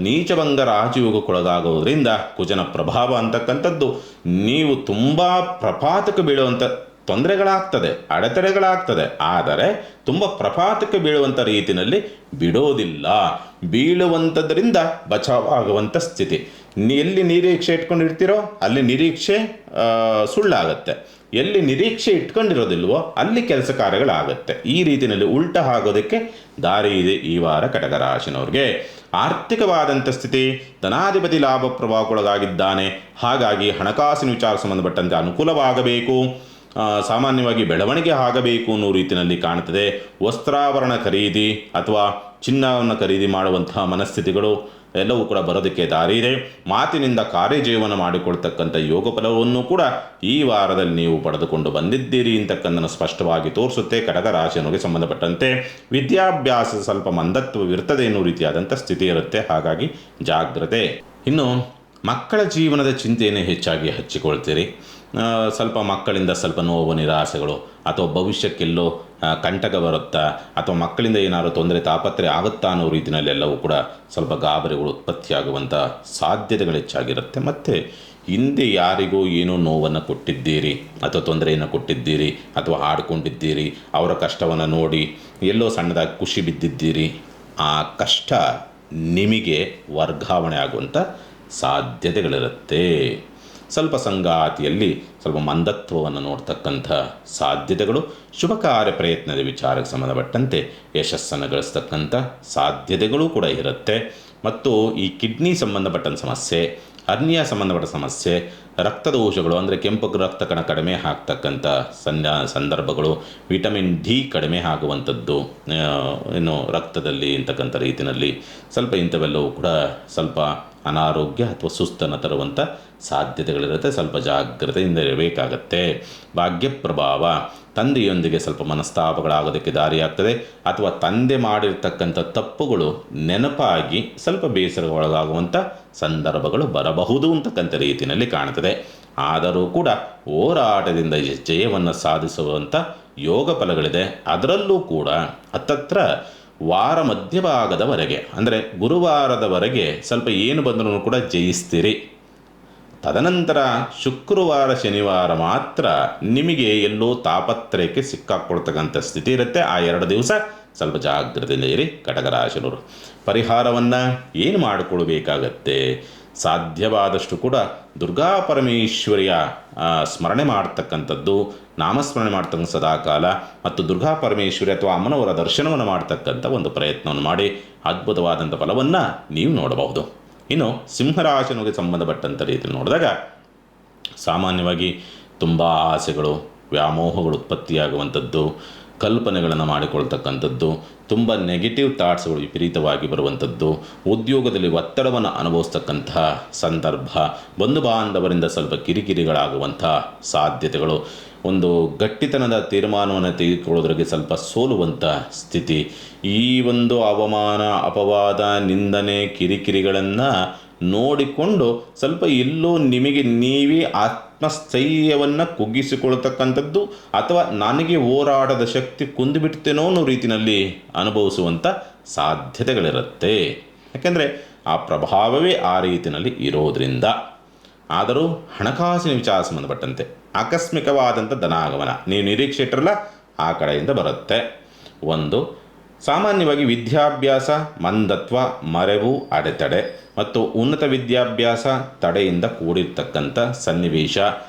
ನೀಚಭಂಗ ರಾಜಯೋಗಕ್ಕೊಳಗಾಗೋದ್ರಿಂದ ಕುಜನ ಪ್ರಭಾವ ಅಂತಕ್ಕಂಥದ್ದು ನೀವು ತುಂಬ ಪ್ರಪಾತಕ್ಕೆ ಬೀಳುವಂಥ ತೊಂದರೆಗಳಾಗ್ತದೆ, ಅಡೆತಡೆಗಳಾಗ್ತದೆ. ಆದರೆ ತುಂಬ ಪ್ರಪಾತಕ್ಕೆ ಬೀಳುವಂಥ ರೀತಿಯಲ್ಲಿ ಬಿಡೋದಿಲ್ಲ. ಬೀಳುವಂಥದ್ರಿಂದ ಬಚಾವಾಗುವಂಥ ಸ್ಥಿತಿ. ಎಲ್ಲಿ ನಿರೀಕ್ಷೆ ಇಟ್ಕೊಂಡಿರ್ತೀರೋ ಅಲ್ಲಿ ನಿರೀಕ್ಷೆ ಸುಳ್ಳಾಗತ್ತೆ. ಎಲ್ಲಿ ನಿರೀಕ್ಷೆ ಇಟ್ಕೊಂಡಿರೋದಿಲ್ವೋ ಅಲ್ಲಿ ಕೆಲಸ ಕಾರ್ಯಗಳಾಗತ್ತೆ. ಈ ರೀತಿಯಲ್ಲಿ ಉಲ್ಟ ಆಗೋದಕ್ಕೆ ದಾರಿ ಇದೆ ಈ ವಾರ ಕಟಕ ರಾಶಿನವ್ರಿಗೆ. ಆರ್ಥಿಕವಾದಂಥ ಸ್ಥಿತಿ, ಧನಾಧಿಪತಿ ಲಾಭ ಪ್ರಭಾವಕ್ಕೊಳಗಾಗಿದ್ದಾನೆ. ಹಾಗಾಗಿ ಹಣಕಾಸಿನ ವಿಚಾರ ಸಂಬಂಧಪಟ್ಟಂತೆ ಅನುಕೂಲವಾಗಬೇಕು. ಸಾಮಾನ್ಯವಾಗಿ ಬೆಳವಣಿಗೆ ಆಗಬೇಕು ಅನ್ನೋ ರೀತಿಯಲ್ಲಿ ಕಾಣ್ತದೆ. ವಸ್ತ್ರಾಭರಣ ಖರೀದಿ ಅಥವಾ ಚಿನ್ನವನ್ನು ಖರೀದಿ ಮಾಡುವಂತಹ ಮನಸ್ಥಿತಿಗಳು ಎಲ್ಲವೂ ಕೂಡ ಬರೋದಕ್ಕೆ ದಾರಿ ಇದೆ. ಮಾತಿನಿಂದ ಕಾರ್ಯಜೀವನ ಮಾಡಿಕೊಳ್ತಕ್ಕಂಥ ಯೋಗ ಫಲವನ್ನು ಕೂಡ ಈ ವಾರದಲ್ಲಿ ನೀವು ಪಡೆದುಕೊಂಡು ಬಂದಿದ್ದೀರಿ ಅಂತಕ್ಕಂಥನ್ನು ಸ್ಪಷ್ಟವಾಗಿ ತೋರಿಸುತ್ತೆ. ಕಟಕ ರಾಶಿಯವರಿಗೆ ಸಂಬಂಧಪಟ್ಟಂತೆ ವಿದ್ಯಾಭ್ಯಾಸ ಸ್ವಲ್ಪ ಮಂದತ್ವವಿರ್ತದೆ ಎನ್ನುವ ರೀತಿಯಾದಂಥ ಸ್ಥಿತಿ ಇರುತ್ತೆ, ಹಾಗಾಗಿ ಜಾಗ್ರತೆ. ಇನ್ನು ಮಕ್ಕಳ ಜೀವನದ ಚಿಂತೆಯನ್ನು ಹೆಚ್ಚಾಗಿ ಹಚ್ಚಿಕೊಳ್ತೀರಿ. ಸ್ವಲ್ಪ ಮಕ್ಕಳಿಂದ ಸ್ವಲ್ಪ ನೋವು ನಿರಾಸೆಗಳು ಅಥವಾ ಭವಿಷ್ಯಕ್ಕೆಲ್ಲೋ ಕಂಟಕ ಬರುತ್ತಾ ಅಥವಾ ಮಕ್ಕಳಿಂದ ಏನಾದರೂ ತೊಂದರೆ ತಾಪತ್ರೆ ಆಗುತ್ತಾ ಅನ್ನೋ ರೀತಿಯಲ್ಲೆಲ್ಲವೂ ಕೂಡ ಸ್ವಲ್ಪ ಗಾಬರಿಗಳು ಉತ್ಪತ್ತಿಯಾಗುವಂಥ ಸಾಧ್ಯತೆಗಳು ಹೆಚ್ಚಾಗಿರುತ್ತೆ. ಮತ್ತು ಹಿಂದೆ ಯಾರಿಗೋ ಏನೋ ನೋವನ್ನು ಕೊಟ್ಟಿದ್ದೀರಿ ಅಥವಾ ತೊಂದರೆಯನ್ನು ಕೊಟ್ಟಿದ್ದೀರಿ ಅಥವಾ ಆಡ್ಕೊಂಡಿದ್ದೀರಿ, ಅವರ ಕಷ್ಟವನ್ನು ನೋಡಿ ಎಲ್ಲೋ ಸಣ್ಣದಾಗಿ ಖುಷಿ ಬಿದ್ದಿದ್ದೀರಿ. ಆ ಕಷ್ಟ ನಿಮಗೆ ವರ್ಗಾವಣೆ ಆಗುವಂಥ ಸಾಧ್ಯತೆಗಳಿರುತ್ತೆ. ಸ್ವಲ್ಪ ಸಂಗಾತಿಯಲ್ಲಿ ಸ್ವಲ್ಪ ಮಂದತ್ವವನ್ನು ನೋಡ್ತಕ್ಕಂಥ ಸಾಧ್ಯತೆಗಳು, ಶುಭ ಕಾರ್ಯ ಪ್ರಯತ್ನದ ವಿಚಾರಕ್ಕೆ ಸಂಬಂಧಪಟ್ಟಂತೆ ಯಶಸ್ಸನ್ನು ಗಳಿಸ್ತಕ್ಕಂಥ ಸಾಧ್ಯತೆಗಳು ಕೂಡ ಇರುತ್ತೆ. ಮತ್ತು ಈ ಕಿಡ್ನಿ ಸಂಬಂಧಪಟ್ಟಂಥ ಸಮಸ್ಯೆ, ಹರ್ನಿಯಾ ಸಂಬಂಧಪಟ್ಟ ಸಮಸ್ಯೆ, ರಕ್ತದೋಷಗಳು ಅಂದರೆ ಕೆಂಪು ರಕ್ತ ಕಣ ಕಡಿಮೆ ಆಗ್ತಕ್ಕಂಥ ಸಂದರ್ಭಗಳು, ವಿಟಮಿನ್ ಡಿ ಕಡಿಮೆ ಆಗುವಂಥದ್ದು ಇನ್ನು ರಕ್ತದಲ್ಲಿ ಅಂತಕ್ಕಂಥ ರೀತಿಯಲ್ಲಿ ಸ್ವಲ್ಪ ಇಂಥವೆಲ್ಲವೂ ಕೂಡ ಸ್ವಲ್ಪ ಅನಾರೋಗ್ಯ ಅಥವಾ ಸುಸ್ತನ್ನು ತರುವಂಥ ಸಾಧ್ಯತೆಗಳಿರುತ್ತೆ. ಸ್ವಲ್ಪ ಜಾಗ್ರತೆಯಿಂದ ಇರಬೇಕಾಗತ್ತೆ. ಭಾಗ್ಯ ಪ್ರಭಾವ, ತಂದೆಯೊಂದಿಗೆ ಸ್ವಲ್ಪ ಮನಸ್ತಾಪಗಳಾಗೋದಕ್ಕೆ ದಾರಿಯಾಗ್ತದೆ ಅಥವಾ ತಂದೆ ಮಾಡಿರ್ತಕ್ಕಂಥ ತಪ್ಪುಗಳು ನೆನಪಾಗಿ ಸ್ವಲ್ಪ ಬೇಸರಗೊಳಗಾಗುವಂಥ ಸಂದರ್ಭಗಳು ಬರಬಹುದು ಅಂತಕ್ಕಂಥ ರೀತಿಯಲ್ಲಿ ಕಾಣ್ತದೆ. ಆದರೂ ಕೂಡ ಹೋರಾಟದಿಂದ ಜಯವನ್ನು ಸಾಧಿಸುವಂಥ ಯೋಗ ಫಲಗಳಿದೆ. ಅದರಲ್ಲೂ ಕೂಡ ಹತ್ತತ್ರ ವಾರ ಮಧ್ಯಭಾಗದವರೆಗೆ ಅಂದರೆ ಗುರುವಾರದವರೆಗೆ ಸ್ವಲ್ಪ ಏನು ಬಂದರೂ ಕೂಡ ಜಯಿಸ್ತೀರಿ. ತದನಂತರ ಶುಕ್ರವಾರ ಶನಿವಾರ ಮಾತ್ರ ನಿಮಗೆ ಎಲ್ಲೋ ತಾಪತ್ರಯಕ್ಕೆ ಸಿಕ್ಕಾಕೊಳ್ತಕ್ಕಂಥ ಸ್ಥಿತಿ ಇರುತ್ತೆ. ಆ 2 ದಿವಸ ಸ್ವಲ್ಪ ಜಾಗ್ರತೆಯಿಂದ ಇರಿ ಕಟಕ ರಾಶಿಯವರು. ಪರಿಹಾರವನ್ನು ಏನು ಮಾಡಿಕೊಳ್ಬೇಕಾಗತ್ತೆ? ಸಾಧ್ಯವಾದಷ್ಟು ಕೂಡ ದುರ್ಗಾ ಪರಮೇಶ್ವರಿಯ ಸ್ಮರಣೆ ಮಾಡ್ತಕ್ಕಂಥದ್ದು, ನಾಮಸ್ಮರಣೆ ಮಾಡ್ತಕ್ಕಂಥ ಸದಾಕಾಲ ಮತ್ತು ದುರ್ಗಾ ಪರಮೇಶ್ವರಿ ಅಥವಾ ಅಮ್ಮನವರ ದರ್ಶನವನ್ನು ಮಾಡ್ತಕ್ಕಂಥ ಒಂದು ಪ್ರಯತ್ನವನ್ನು ಮಾಡಿ ಅದ್ಭುತವಾದಂಥ ಫಲವನ್ನು ನೀವು ನೋಡಬಹುದು. ಇನ್ನು ಸಿಂಹರಾಶಿಗೆ ಸಂಬಂಧಪಟ್ಟಂಥ ರೀತಿಯಲ್ಲಿ ನೋಡಿದಾಗ ಸಾಮಾನ್ಯವಾಗಿ ತುಂಬ ಆಸೆಗಳು, ವ್ಯಾಮೋಹಗಳು ಉತ್ಪತ್ತಿಯಾಗುವಂಥದ್ದು, ಕಲ್ಪನೆಗಳನ್ನು ಮಾಡಿಕೊಳ್ತಕ್ಕಂಥದ್ದು, ತುಂಬ ನೆಗೆಟಿವ್ ಥಾಟ್ಸ್ಗಳು ವಿಪರೀತವಾಗಿ ಬರುವಂಥದ್ದು, ಉದ್ಯೋಗದಲ್ಲಿ ಒತ್ತಡವನ್ನು ಅನುಭವಿಸ್ತಕ್ಕಂತಹ ಸಂದರ್ಭ, ಬಂಧು ಬಾಂಧವರಿಂದ ಸ್ವಲ್ಪ ಕಿರಿಕಿರಿಗಳಾಗುವಂಥ ಸಾಧ್ಯತೆಗಳು, ಒಂದು ಗಟ್ಟಿತನದ ತೀರ್ಮಾನವನ್ನು ತೆಗೆದುಕೊಳ್ಳೋದ್ರಿಗೆ ಸ್ವಲ್ಪ ಸೋಲುವಂಥ ಸ್ಥಿತಿ, ಈ ಒಂದು ಅವಮಾನ, ಅಪವಾದ, ನಿಂದನೆ, ಕಿರಿಕಿರಿಗಳನ್ನು ನೋಡಿಕೊಂಡು ಸ್ವಲ್ಪ ಎಲ್ಲೋ ನಿಮಗೆ ನೀವೇ ಆತ್ಮಸ್ಥೈರ್ಯವನ್ನು ಕುಗ್ಗಿಸಿಕೊಳ್ತಕ್ಕಂಥದ್ದು ಅಥವಾ ನನಗೆ ಹೋರಾಟದ ಶಕ್ತಿ ಕುಂದಿಬಿಡ್ತೇನೋ ಅನ್ನೋ ರೀತಿಯಲ್ಲಿ ಅನುಭವಿಸುವಂಥ ಸಾಧ್ಯತೆಗಳಿರುತ್ತೆ. ಯಾಕೆಂದರೆ ಆ ಪ್ರಭಾವವೇ ಆ ರೀತಿಯಲ್ಲಿ ಇರೋದರಿಂದ. ಆದರೂ ಹಣಕಾಸಿನ ವಿಚಾರ ಸಂಬಂಧಪಟ್ಟಂತೆ ಆಕಸ್ಮಿಕವಾದಂಥ ಧನಾಗಮನ ನೀವು ನಿರೀಕ್ಷೆ ಇಟ್ಟರಲ್ಲ ಆ ಕಡೆಯಿಂದ ಬರುತ್ತೆ. ಒಂದು ಸಾಮಾನ್ಯವಾಗಿ ವಿದ್ಯಾಭ್ಯಾಸ ಮಂದತ್ವ, ಮರೆವು, ಅಡೆತಡೆ ಮತ್ತು ಉನ್ನತ ವಿದ್ಯಾಭ್ಯಾಸ ತಡೆಯಿಂದ ಕೂಡಿರ್ತಕ್ಕಂಥ ಸನ್ನಿವೇಶ,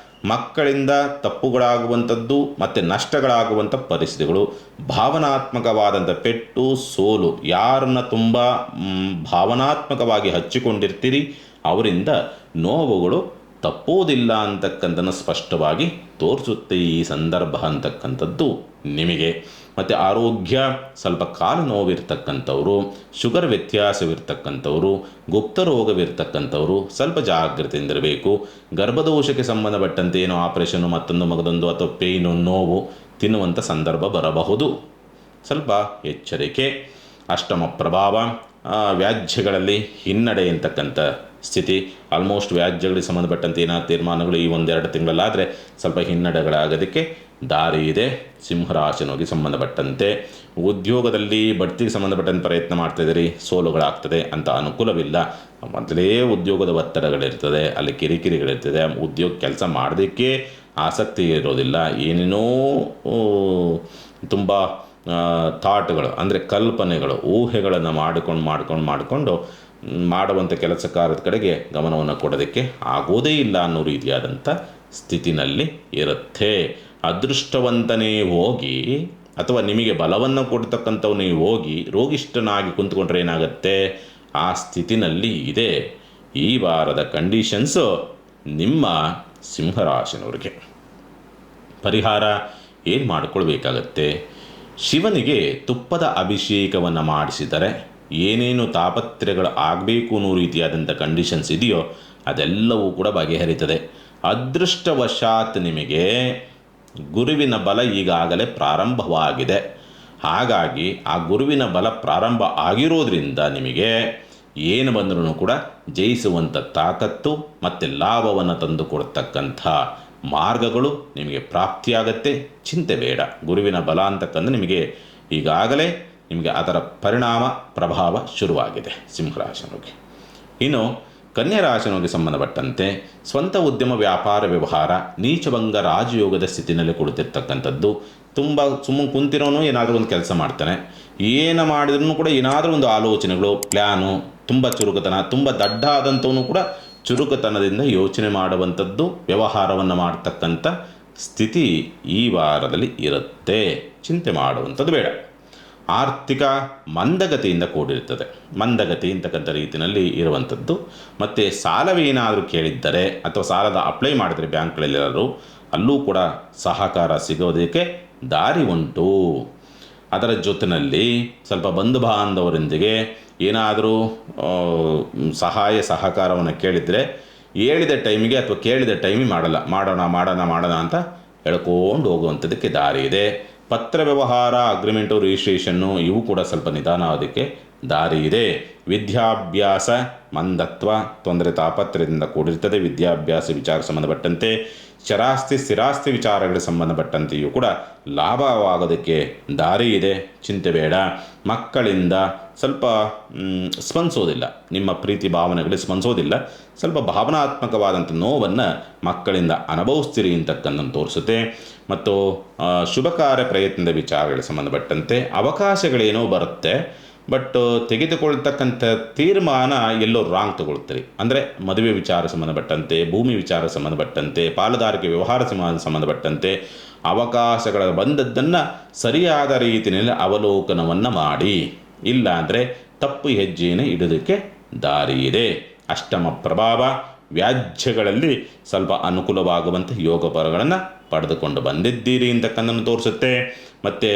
ಮಕ್ಕಳಿಂದ ತಪ್ಪುಗಳಾಗುವಂಥದ್ದು ಮತ್ತು ನಷ್ಟಗಳಾಗುವಂಥ ಪರಿಸ್ಥಿತಿಗಳು, ಭಾವನಾತ್ಮಕವಾದಂಥ ಪೆಟ್ಟು, ಸೋಲು, ಯಾರನ್ನು ತುಂಬ ಭಾವನಾತ್ಮಕವಾಗಿ ಹಚ್ಚಿಕೊಂಡಿರ್ತೀರಿ ಅವರಿಂದ ನೋವುಗಳು ತಪ್ಪೋದಿಲ್ಲ ಅಂತಕ್ಕಂಥನ್ನು ಸ್ಪಷ್ಟವಾಗಿ ತೋರಿಸುತ್ತೆ ಈ ಸಂದರ್ಭ ಅಂತಕ್ಕಂಥದ್ದು ನಿಮಗೆ. ಮತ್ತು ಆರೋಗ್ಯ ಸ್ವಲ್ಪ ಕಾಲು ನೋವಿರ್ತಕ್ಕಂಥವ್ರು, ಶುಗರ್ ವ್ಯತ್ಯಾಸವಿರ್ತಕ್ಕಂಥವ್ರು, ಗುಪ್ತ ರೋಗವಿರ್ತಕ್ಕಂಥವ್ರು ಸ್ವಲ್ಪ ಜಾಗ್ರತೆಯಿಂದಿರಬೇಕು. ಗರ್ಭದೋಷಕ್ಕೆ ಸಂಬಂಧಪಟ್ಟಂತೆ ಏನೋ ಆಪರೇಷನ್ನು ಮತ್ತೊಂದು ಮಗದೊಂದು ಅಥವಾ ಪೇಯ್ನು, ನೋವು ತಿನ್ನುವಂಥ ಸಂದರ್ಭ ಬರಬಹುದು, ಸ್ವಲ್ಪ ಎಚ್ಚರಿಕೆ. ಅಷ್ಟಮ ಪ್ರಭಾವ, ವ್ಯಾಜ್ಯಗಳಲ್ಲಿ ಹಿನ್ನಡೆ ಅಂತಕ್ಕಂಥ ಸ್ಥಿತಿ. ಆಲ್ಮೋಸ್ಟ್ ವ್ಯಾಜ್ಯಗಳಿಗೆ ಸಂಬಂಧಪಟ್ಟಂತೆ ಏನಾದ ತೀರ್ಮಾನಗಳು ಈ 1-2 ತಿಂಗಳಲ್ಲಾದರೆ ಸ್ವಲ್ಪ ಹಿನ್ನಡೆಗಳಾಗೋದಕ್ಕೆ ದಾರಿ ಇದೆ. ಸಿಂಹರಾಶಿಗೆ ಸಂಬಂಧಪಟ್ಟಂತೆ ಉದ್ಯೋಗದಲ್ಲಿ ಬಡ್ತಿಗೆ ಸಂಬಂಧಪಟ್ಟಂತೆ ಪ್ರಯತ್ನ ಮಾಡ್ತಾಯಿದ್ದೀರಿ, ಸೋಲುಗಳಾಗ್ತದೆ ಅಂತ ಅನುಕೂಲವಿಲ್ಲ. ಮೊದಲೇ ಉದ್ಯೋಗದ ಒತ್ತಡಗಳಿರ್ತದೆ, ಅಲ್ಲಿ ಕಿರಿಕಿರಿಗಳಿರ್ತದೆ, ಉದ್ಯೋಗ ಕೆಲಸ ಮಾಡೋದಕ್ಕೆ ಆಸಕ್ತಿ ಇರೋದಿಲ್ಲ, ಏನೇನೋ ತುಂಬ ಥಾಟ್ಗಳು ಅಂದರೆ ಕಲ್ಪನೆಗಳು, ಊಹೆಗಳನ್ನು ಮಾಡಿಕೊಂಡು ಮಾಡುವಂಥ ಕೆಲಸ ಕಾರ್ಯದ ಕಡೆಗೆ ಗಮನವನ್ನು ಕೊಡೋದಕ್ಕೆ ಆಗೋದೇ ಇಲ್ಲ ಅನ್ನೋ ರೀತಿಯಾದಂಥ ಸ್ಥಿತಿನಲ್ಲಿ ಇರುತ್ತೆ. ಅದೃಷ್ಟವಂತನೇ ಹೋಗಿ ಅಥವಾ ನಿಮಗೆ ಬಲವನ್ನು ಕೊಡ್ತಕ್ಕಂಥವನೇ ಹೋಗಿ ರೋಗಿಷ್ಠನಾಗಿ ಕುಂತ್ಕೊಂಡ್ರೆ ಏನಾಗುತ್ತೆ, ಆ ಸ್ಥಿತಿನಲ್ಲಿ ಇದೆ ಈ ವಾರದ ಕಂಡೀಷನ್ಸು ನಿಮ್ಮ ಸಿಂಹರಾಶಿನವ್ರಿಗೆ. ಪರಿಹಾರ ಏನು ಮಾಡಿಕೊಳ್ಬೇಕಾಗತ್ತೆ? ಶಿವನಿಗೆ ತುಪ್ಪದ ಅಭಿಷೇಕವನ್ನು ಮಾಡಿಸಿದರೆ ಏನೇನು ತಾಪತ್ರೆಗಳು ಆಗಬೇಕು ಅನ್ನೋ ರೀತಿಯಾದಂಥ ಕಂಡೀಷನ್ಸ್ ಇದೆಯೋ ಅದೆಲ್ಲವೂ ಕೂಡ ಬಗೆಹರಿತದೆ. ಅದೃಷ್ಟವಶಾತ್ ನಿಮಗೆ ಗುರುವಿನ ಬಲ ಈಗಾಗಲೇ ಪ್ರಾರಂಭವಾಗಿದೆ. ಹಾಗಾಗಿ ಆ ಗುರುವಿನ ಬಲ ಪ್ರಾರಂಭ ಆಗಿರೋದ್ರಿಂದ ನಿಮಗೆ ಏನು ಬಂದರೂ ಕೂಡ ಜಯಿಸುವಂಥ ತಾಕತ್ತು ಮತ್ತು ಲಾಭವನ್ನು ತಂದು ಕೊಡ್ತಕ್ಕಂಥ ಮಾರ್ಗಗಳು ನಿಮಗೆ ಪ್ರಾಪ್ತಿಯಾಗತ್ತೆ. ಚಿಂತೆ ಬೇಡ. ಗುರುವಿನ ಬಲ ಅಂತಕ್ಕಂಥ ನಿಮಗೆ ಈಗಾಗಲೇ ನಿಮಗೆ ಅದರ ಪರಿಣಾಮ ಪ್ರಭಾವ ಶುರುವಾಗಿದೆ ಸಿಂಹರಾಶಿಯವರಿಗೆ. ಇನ್ನು ಕನ್ಯಾ ರಾಶಿಯವರಿಗೆ ಸಂಬಂಧಪಟ್ಟಂತೆ ಸ್ವಂತ ಉದ್ಯಮ, ವ್ಯಾಪಾರ, ವ್ಯವಹಾರ ನೀಚಭಂಗ ರಾಜಯೋಗದ ಸ್ಥಿತಿನಲ್ಲಿ ಕೊಡುತ್ತಿರ್ತಕ್ಕಂಥದ್ದು. ತುಂಬ ಸುಮ್ಮನೆ ಕುಂತಿರೋನು ಏನಾದರೂ ಒಂದು ಕೆಲಸ ಮಾಡ್ತಾನೆ. ಏನು ಮಾಡಿದ್ರೂ ಕೂಡ ಏನಾದರೂ ಒಂದು ಆಲೋಚನೆಗಳು, ಪ್ಲ್ಯಾನು, ತುಂಬ ಚುರುಕುತನ, ತುಂಬ ದಡ್ಡ ಆದಂಥವನು ಕೂಡ ಚುರುಕುತನದಿಂದ ಯೋಚನೆ ಮಾಡುವಂಥದ್ದು, ವ್ಯವಹಾರವನ್ನು ಮಾಡ್ತಕ್ಕಂಥ ಸ್ಥಿತಿ ಈ ವಾರದಲ್ಲಿ ಇರುತ್ತೆ. ಚಿಂತೆ ಮಾಡುವಂಥದ್ದು ಬೇಡ. ಆರ್ಥಿಕ ಮಂದಗತಿಯಿಂದ ಕೂಡಿರ್ತದೆ. ಮಂದಗತಿ ಅಂತಕ್ಕಂಥ ರೀತಿಯಲ್ಲಿ ಇರುವಂಥದ್ದು. ಮತ್ತು ಸಾಲವೇನಾದರೂ ಕೇಳಿದ್ದರೆ ಅಥವಾ ಸಾಲದ ಅಪ್ಲೈ ಮಾಡಿದರೆ ಬ್ಯಾಂಕ್ಗಳಲ್ಲೆಲ್ಲರೂ ಅಲ್ಲೂ ಕೂಡ ಸಹಕಾರ ಸಿಗೋದಕ್ಕೆ ದಾರಿ ಉಂಟು. ಅದರ ಜೊತೆಯಲ್ಲಿ ಸ್ವಲ್ಪ ಬಂಧು ಬಾಂಧವರೊಂದಿಗೆ ಏನಾದರೂ ಸಹಾಯ ಸಹಕಾರವನ್ನು ಕೇಳಿದರೆ ಹೇಳಿದ ಟೈಮಿಗೆ ಅಥವಾ ಕೇಳಿದ ಟೈಮಿಗೆ ಮಾಡೋಣ ಅಂತ ಹೇಳ್ಕೊಂಡು ಹೋಗುವಂಥದ್ದಕ್ಕೆ ದಾರಿ ಇದೆ. ಪತ್ರ ವ್ಯವಹಾರ, ಅಗ್ರಿಮೆಂಟು, ರಿಜಿಸ್ಟ್ರೇಷನ್ನು ಇವು ಕೂಡ ಸ್ವಲ್ಪ ನಿಧಾನ ಆಗೋದಕ್ಕೆ ದಾರಿ ಇದೆ. ವಿದ್ಯಾಭ್ಯಾಸ ಮಂದತ್ವ, ತೊಂದರೆ, ತಾಪತ್ರದಿಂದ ಕೂಡಿರ್ತದೆ. ವಿದ್ಯಾಭ್ಯಾಸ ವಿಚಾರ ಸಂಬಂಧಪಟ್ಟಂತೆ ಚರಾಸ್ತಿ, ಸ್ಥಿರಾಸ್ತಿ ವಿಚಾರಗಳಿಗೆ ಸಂಬಂಧಪಟ್ಟಂತೆಯೂ ಕೂಡ ಲಾಭವಾಗೋದಕ್ಕೆ ದಾರಿ ಇದೆ. ಚಿಂತೆ ಬೇಡ. ಮಕ್ಕಳಿಂದ ಸ್ವಲ್ಪ ಸ್ಪಂದಿಸೋದಿಲ್ಲ, ನಿಮ್ಮ ಪ್ರೀತಿ ಭಾವನೆಗಳಿಗೆ ಸ್ಪಂದಿಸೋದಿಲ್ಲ. ಸ್ವಲ್ಪ ಭಾವನಾತ್ಮಕವಾದಂಥ ನೋವನ್ನು ಮಕ್ಕಳಿಂದ ಅನುಭವಿಸ್ತೀರಿ ಅಂತಕ್ಕಂಥ ತೋರಿಸುತ್ತೆ. ಮತ್ತು ಶುಭ ಕಾರ್ಯ ಪ್ರಯತ್ನದ ವಿಚಾರಗಳಿಗೆ ಸಂಬಂಧಪಟ್ಟಂತೆ ಅವಕಾಶಗಳೇನೋ ಬರುತ್ತೆ. ಬಟ್ ತೆಗೆದುಕೊಳ್ತಕ್ಕಂಥ ತೀರ್ಮಾನ ಎಲ್ಲೋ ರಾಂಗ್ ತಗೊಳ್ತೀರಿ. ಅಂದರೆ ಮದುವೆ ವಿಚಾರ ಸಂಬಂಧಪಟ್ಟಂತೆ, ಭೂಮಿ ವಿಚಾರ ಸಂಬಂಧಪಟ್ಟಂತೆ, ಪಾಲುದಾರಿಕೆ ವ್ಯವಹಾರ ಸಂಬಂಧಪಟ್ಟಂತೆ ಅವಕಾಶಗಳ ಬಂದದ್ದನ್ನು ಸರಿಯಾದ ರೀತಿಯಲ್ಲಿ ಅವಲೋಕನವನ್ನು ಮಾಡಿ. ಇಲ್ಲ ಅಂದರೆ ತಪ್ಪು ಹೆಜ್ಜೆಯನ್ನು ಇಡೋದಕ್ಕೆ ದಾರಿ ಇದೆ. ಅಷ್ಟಮ ಪ್ರಭಾವ, ವ್ಯಾಜ್ಯಗಳಲ್ಲಿ ಸ್ವಲ್ಪ ಅನುಕೂಲವಾಗುವಂಥ ಯೋಗ ಫಲಗಳನ್ನು ಪಡೆದುಕೊಂಡು ಬಂದಿದ್ದೀರಿ ಅಂತಕ್ಕಂಥನ್ನು ತೋರಿಸುತ್ತೆ. ಮತ್ತು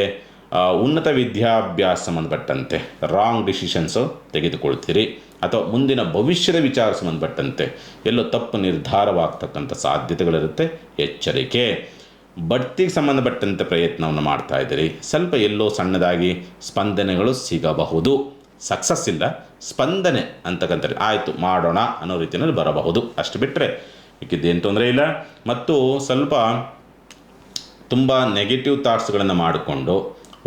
ಉನ್ನತ ವಿದ್ಯಾಭ್ಯಾಸ ಸಂಬಂಧಪಟ್ಟಂತೆ ರಾಂಗ್ ಡಿಸಿಷನ್ಸು ತೆಗೆದುಕೊಳ್ತೀರಿ ಅಥವಾ ಮುಂದಿನ ಭವಿಷ್ಯದ ವಿಚಾರ ಸಂಬಂಧಪಟ್ಟಂತೆ ಎಲ್ಲೋ ತಪ್ಪು ನಿರ್ಧಾರವಾಗ್ತಕ್ಕಂಥ ಸಾಧ್ಯತೆಗಳಿರುತ್ತೆ. ಎಚ್ಚರಿಕೆ. ಬಡ್ತಿಗೆ ಸಂಬಂಧಪಟ್ಟಂತೆ ಪ್ರಯತ್ನವನ್ನು ಮಾಡ್ತಾ ಇದ್ದೀರಿ. ಸ್ವಲ್ಪ ಎಲ್ಲೋ ಸಣ್ಣದಾಗಿ ಸ್ಪಂದನೆಗಳು ಸಿಗಬಹುದು. ಸಕ್ಸಸ್ ಇಲ್ಲ, ಸ್ಪಂದನೆ ಅಂತಕ್ಕಂಥ ಆಯಿತು ಮಾಡೋಣ ಅನ್ನೋ ರೀತಿಯಲ್ಲಿ ಬರಬಹುದು. ಅಷ್ಟು ಬಿಟ್ಟರೆ ಮಿಕ್ಕಿದ್ದೇನು ತೊಂದರೆ ಇಲ್ಲ. ಮತ್ತು ಸ್ವಲ್ಪ ತುಂಬ ನೆಗೆಟಿವ್ ಥಾಟ್ಸ್ಗಳನ್ನು ಮಾಡಿಕೊಂಡು,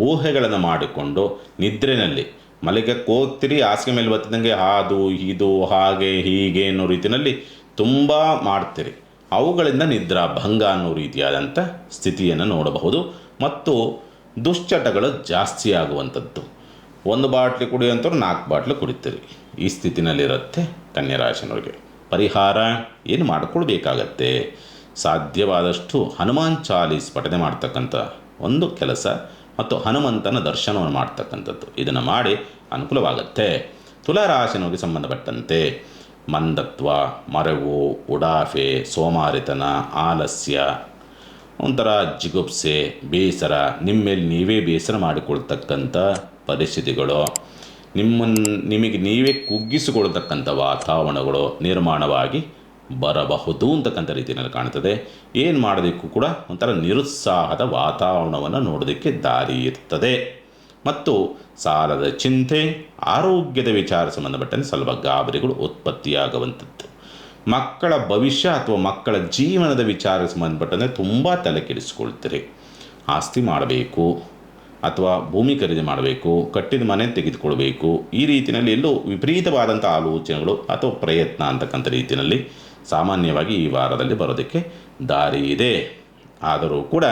ಊಹೆಗಳನ್ನು ಮಾಡಿಕೊಂಡು ನಿದ್ರೆಯಲ್ಲಿ ಮಲಗಕ್ಕೆ ಹೋಗ್ತೀರಿ, ಹಾಸಿಗೆ ಮೇಲೆ ಬತ್ತಿದಂಗೆ ಅದು ಇದು ಹಾಗೆ ಹೀಗೆ ಅನ್ನೋ ರೀತಿಯಲ್ಲಿ ತುಂಬ ಮಾಡ್ತೀರಿ. ಅವುಗಳಿಂದ ನಿದ್ರಾ ಭಂಗ ಅನ್ನೋ ರೀತಿಯಾದಂಥ ಸ್ಥಿತಿಯನ್ನು ನೋಡಬಹುದು. ಮತ್ತು ದುಶ್ಚಟಗಳು ಜಾಸ್ತಿ ಆಗುವಂಥದ್ದು. 1 ಬಾಟ್ಲಿ ಕುಡಿಯುವಂಥವ್ರು 4 ಬಾಟ್ಲಿ ಕುಡಿತೀರಿ. ಈ ಸ್ಥಿತಿನಲ್ಲಿರುತ್ತೆ ಕನ್ಯಾ ರಾಶಿಯವರಿಗೆ. ಪರಿಹಾರ ಏನು ಮಾಡಿಕೊಳ್ಬೇಕಾಗತ್ತೆ? ಸಾಧ್ಯವಾದಷ್ಟು ಹನುಮಾನ್ ಚಾಲೀಸ್ ಪಠನೆ ಮಾಡ್ತಕ್ಕಂಥ ಒಂದು ಕೆಲಸ ಮತ್ತು ಹನುಮಂತನ ದರ್ಶನವನ್ನು ಮಾಡ್ತಕ್ಕಂಥದ್ದು, ಇದನ್ನು ಮಾಡಿ ಅನುಕೂಲವಾಗುತ್ತೆ. ತುಲಾರಾಶಿನವರಿಗೆ ಸಂಬಂಧಪಟ್ಟಂತೆ ಮಂದತ್ವ, ಮರೆವು, ಉಡಾಫೆ, ಸೋಮಾರಿತನ, ಆಲಸ್ಯ, ಒಂಥರ ಜಿಗುಪ್ಸೆ, ಬೇಸರ, ನಿಮ್ಮೇಲೆ ನೀವೇ ಬೇಸರ ಮಾಡಿಕೊಳ್ತಕ್ಕಂಥ ಪರಿಸ್ಥಿತಿಗಳು, ನಿಮಗೆ ನೀವೇ ಕುಗ್ಗಿಸಿಕೊಳ್ತಕ್ಕಂಥ ವಾತಾವರಣಗಳು ನಿರ್ಮಾಣವಾಗಿ ಬರಬಹುದು ಅಂತಕ್ಕಂಥ ರೀತಿಯಲ್ಲಿ ಕಾಣ್ತದೆ. ಏನು ಮಾಡೋದಕ್ಕೂ ಕೂಡ ಒಂಥರ ನಿರುತ್ಸಾಹದ ವಾತಾವರಣವನ್ನು ನೋಡೋದಕ್ಕೆ ದಾರಿ ಇರ್ತದೆ. ಮತ್ತು ಸಾಲದ ಚಿಂತೆ, ಆರೋಗ್ಯದ ವಿಚಾರ ಸಂಬಂಧಪಟ್ಟಂತೆ ಸ್ವಲ್ಪ ಗಾಬರಿಗಳು ಉತ್ಪತ್ತಿಯಾಗುವಂಥದ್ದು. ಮಕ್ಕಳ ಭವಿಷ್ಯ ಅಥವಾ ಮಕ್ಕಳ ಜೀವನದ ವಿಚಾರ ಸಂಬಂಧಪಟ್ಟಂತೆ ತುಂಬ ತಲೆ ಕೆಡಿಸ್ಕೊಳ್ತೀರಿ. ಆಸ್ತಿ ಮಾಡಬೇಕು ಅಥವಾ ಭೂಮಿ ಖರೀದಿ ಮಾಡಬೇಕು, ಕಟ್ಟಿದ ಮನೆ ತೆಗೆದುಕೊಳ್ಬೇಕು, ಈ ರೀತಿಯಲ್ಲಿ ಎಲ್ಲೋ ವಿಪರೀತವಾದಂಥ ಆಲೋಚನೆಗಳು ಅಥವಾ ಪ್ರಯತ್ನ ಅಂತಕ್ಕಂಥ ರೀತಿಯಲ್ಲಿ ಸಾಮಾನ್ಯವಾಗಿ ಈ ವಾರದಲ್ಲಿ ಬರೋದಕ್ಕೆ ದಾರಿ ಇದೆ. ಆದರೂ ಕೂಡ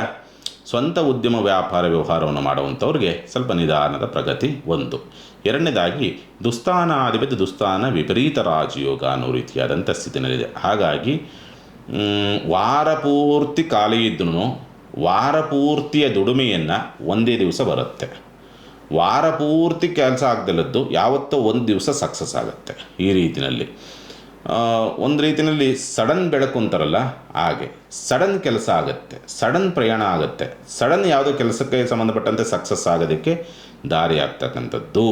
ಸ್ವಂತ ಉದ್ಯಮ, ವ್ಯಾಪಾರ, ವ್ಯವಹಾರವನ್ನು ಮಾಡುವಂಥವ್ರಿಗೆ ಸ್ವಲ್ಪ ನಿಧಾನದ ಪ್ರಗತಿ ಒಂದು. ಎರಡನೇದಾಗಿ ದುಸ್ಥಾನಾಧಿಪತಿ ದುಸ್ಥಾನ ವಿಪರೀತ ರಾಜಯೋಗ ಅನ್ನೋ ರೀತಿಯಾದಂಥ ಸ್ಥಿತಿನಲ್ಲಿದೆ. ಹಾಗಾಗಿ ವಾರ ಪೂರ್ತಿ ಖಾಲಿ ಇದ್ರೂ ವಾರ ಪೂರ್ತಿಯ ದುಡಿಮೆಯನ್ನು ಒಂದೇ ದಿವಸ ಬರುತ್ತೆ. ವಾರ ಪೂರ್ತಿ ಕೆಲಸ ಆಗದಿಲ್ಲದ್ದು ಯಾವತ್ತೋ ಒಂದು ದಿವಸ ಸಕ್ಸಸ್ ಆಗುತ್ತೆ. ಈ ರೀತಿಯಲ್ಲಿ ಒಂದು ರೀತಿಯಲ್ಲಿ ಸಡನ್ ಬೆಳಕು ಅಂತಾರಲ್ಲ ಹಾಗೆ ಸಡನ್ ಕೆಲಸ ಆಗುತ್ತೆ, ಸಡನ್ ಪ್ರಯಾಣ ಆಗುತ್ತೆ, ಸಡನ್ ಯಾವುದೋ ಕೆಲಸಕ್ಕೆ ಸಂಬಂಧಪಟ್ಟಂತೆ ಸಕ್ಸಸ್ ಆಗೋದಕ್ಕೆ ದಾರಿ ಆಗ್ತಕ್ಕಂಥದ್ದು.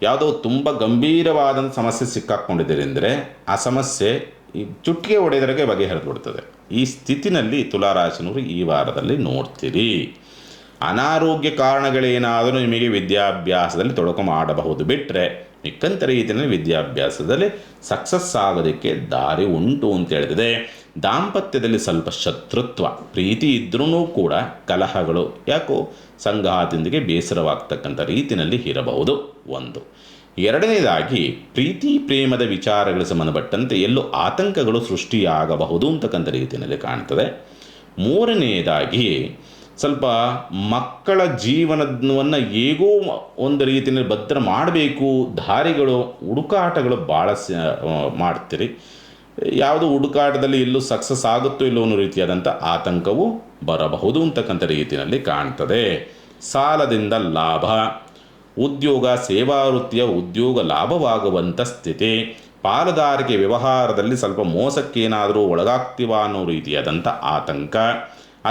ಯಾವುದೋ ತುಂಬ ಗಂಭೀರವಾದಂಥ ಸಮಸ್ಯೆ ಸಿಕ್ಕಾಕ್ಕೊಂಡಿದ್ದೀರಿ ಅಂದರೆ ಆ ಸಮಸ್ಯೆ ಈ ಚುಟ್ಟಿಗೆ ಹೊಡೆದರೆಗೆ ಬಗೆಹರಿದ್ಬಿಡ್ತದೆ. ಈ ಸ್ಥಿತಿನಲ್ಲಿ ತುಲಾರಾಶಿನವರು ಈ ವಾರದಲ್ಲಿ ನೋಡ್ತೀರಿ. ಅನಾರೋಗ್ಯ ಕಾರಣಗಳೇನಾದರೂ ನಿಮಗೆ ವಿದ್ಯಾಭ್ಯಾಸದಲ್ಲಿ ತೊಡಕು ಮಾಡಬಹುದು ಬಿಟ್ಟರೆ ಮಿಕ್ಕಂತ ರೀತಿಯಲ್ಲಿ ವಿದ್ಯಾಭ್ಯಾಸದಲ್ಲಿ ಸಕ್ಸಸ್ ಆಗೋದಕ್ಕೆ ದಾರಿ ಉಂಟು ಅಂತ ಹೇಳ್ತಿದೆ. ದಾಂಪತ್ಯದಲ್ಲಿ ಸ್ವಲ್ಪ ಶತ್ರುತ್ವ, ಪ್ರೀತಿ ಇದ್ರೂ ಕೂಡ ಕಲಹಗಳು, ಯಾಕೋ ಸಂಗಾತಿಯೊಂದಿಗೆ ಬೇಸರವಾಗ್ತಕ್ಕಂಥ ರೀತಿಯಲ್ಲಿ ಇರಬಹುದು ಒಂದು. ಎರಡನೇದಾಗಿ ಪ್ರೀತಿ ಪ್ರೇಮದ ವಿಚಾರಗಳಿಗೆ ಸಂಬಂಧಪಟ್ಟಂತೆ ಎಲ್ಲೋ ಆತಂಕಗಳು ಸೃಷ್ಟಿಯಾಗಬಹುದು ಅಂತಕ್ಕಂಥ ರೀತಿಯಲ್ಲಿ ಕಾಣ್ತದೆ. ಮೂರನೆಯದಾಗಿ ಸ್ವಲ್ಪ ಮಕ್ಕಳ ಜೀವನವನ್ನು ಹೇಗೋ ಒಂದು ರೀತಿಯಲ್ಲಿ ಭದ್ರ ಮಾಡಬೇಕು, ದಾರಿಗಳು ಹುಡುಕಾಟಗಳು ಭಾಳ ಮಾಡ್ತೀರಿ. ಯಾವುದು ಹುಡುಕಾಟದಲ್ಲಿ ಎಲ್ಲೂ ಸಕ್ಸಸ್ ಆಗುತ್ತೋ ಇಲ್ಲೋ ಅನ್ನೋ ರೀತಿಯಾದಂಥ ಆತಂಕವು ಬರಬಹುದು ಅಂತಕ್ಕಂಥ ರೀತಿಯಲ್ಲಿ ಕಾಣ್ತದೆ. ಸಾಲದಿಂದ ಲಾಭ, ಉದ್ಯೋಗ ಸೇವಾ ವೃತ್ತಿಯ ಉದ್ಯೋಗ ಲಾಭವಾಗುವಂಥ ಸ್ಥಿತಿ, ಪಾಲುದಾರಿಕೆ ವ್ಯವಹಾರದಲ್ಲಿ ಸ್ವಲ್ಪ ಮೋಸಕ್ಕೇನಾದರೂ ಒಳಗಾಗ್ತೀವ ಅನ್ನೋ ರೀತಿಯಾದಂಥ ಆತಂಕ,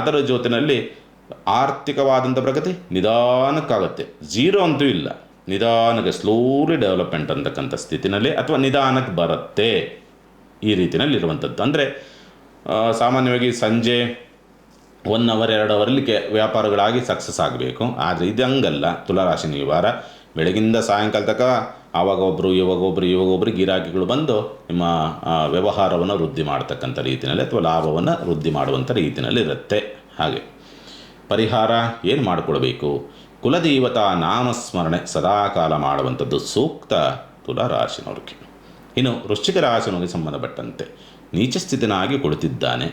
ಅದರ ಜೊತೆಯಲ್ಲಿ ಆರ್ಥಿಕವಾದಂಥ ಪ್ರಗತಿ ನಿಧಾನಕ್ಕಾಗುತ್ತೆ, ಝೀರೋ ಅಂತೂ ಇಲ್ಲ, ನಿಧಾನಕ್ಕೆ ಸ್ಲೋಲಿ ಡೆವಲಪ್ಮೆಂಟ್ ಅಂತಕ್ಕಂಥ ಸ್ಥಿತಿನಲ್ಲಿ ಅಥವಾ ನಿಧಾನಕ್ಕೆ ಬರುತ್ತೆ ಈ ರೀತಿಯಲ್ಲಿ ಇರುವಂಥದ್ದು. ಅಂದರೆ ಸಾಮಾನ್ಯವಾಗಿ ಸಂಜೆ 1 ಅವರ್ 2 ಅವರಲ್ಲಿ ವ್ಯಾಪಾರಗಳಾಗಿ ಸಕ್ಸಸ್ ಆಗಬೇಕು. ಆದರೆ ಇದು ಹಂಗಲ್ಲ. ತುಲಾರಾಶಿ ಈ ವಾರ ಬೆಳಗಿಂದ ಸಾಯಂಕಾಲ ತನಕ ಆವಾಗೊಬ್ಬರು ಇವಾಗೊಬ್ಬರು ಗಿರಾಕಿಗಳು ಬಂದು ನಿಮ್ಮ ವ್ಯವಹಾರವನ್ನು ವೃದ್ಧಿ ಮಾಡ್ತಕ್ಕಂಥ ರೀತಿಯಲ್ಲಿ ಅಥವಾ ಲಾಭವನ್ನು ವೃದ್ಧಿ ಮಾಡುವಂಥ ರೀತಿಯಲ್ಲಿ ಇರುತ್ತೆ. ಹಾಗೆ ಪರಿಹಾರ ಏನು ಮಾಡಿಕೊಳ್ಬೇಕು? ಕುಲದೇವತಾ ನಾಮಸ್ಮರಣೆ ಸದಾಕಾಲ ಮಾಡುವಂಥದ್ದು ಸೂಕ್ತ ತುಲಾರಾಶಿನವ್ರಿಗೆ. ಇನ್ನು ವೃಶ್ಚಿಕ ರಾಶಿನವರಿಗೆ ಸಂಬಂಧಪಟ್ಟಂತೆ ನೀಚ ಸ್ಥಿತಿನಾಗಿ ಕುಳಿತಿದ್ದಾನೆ,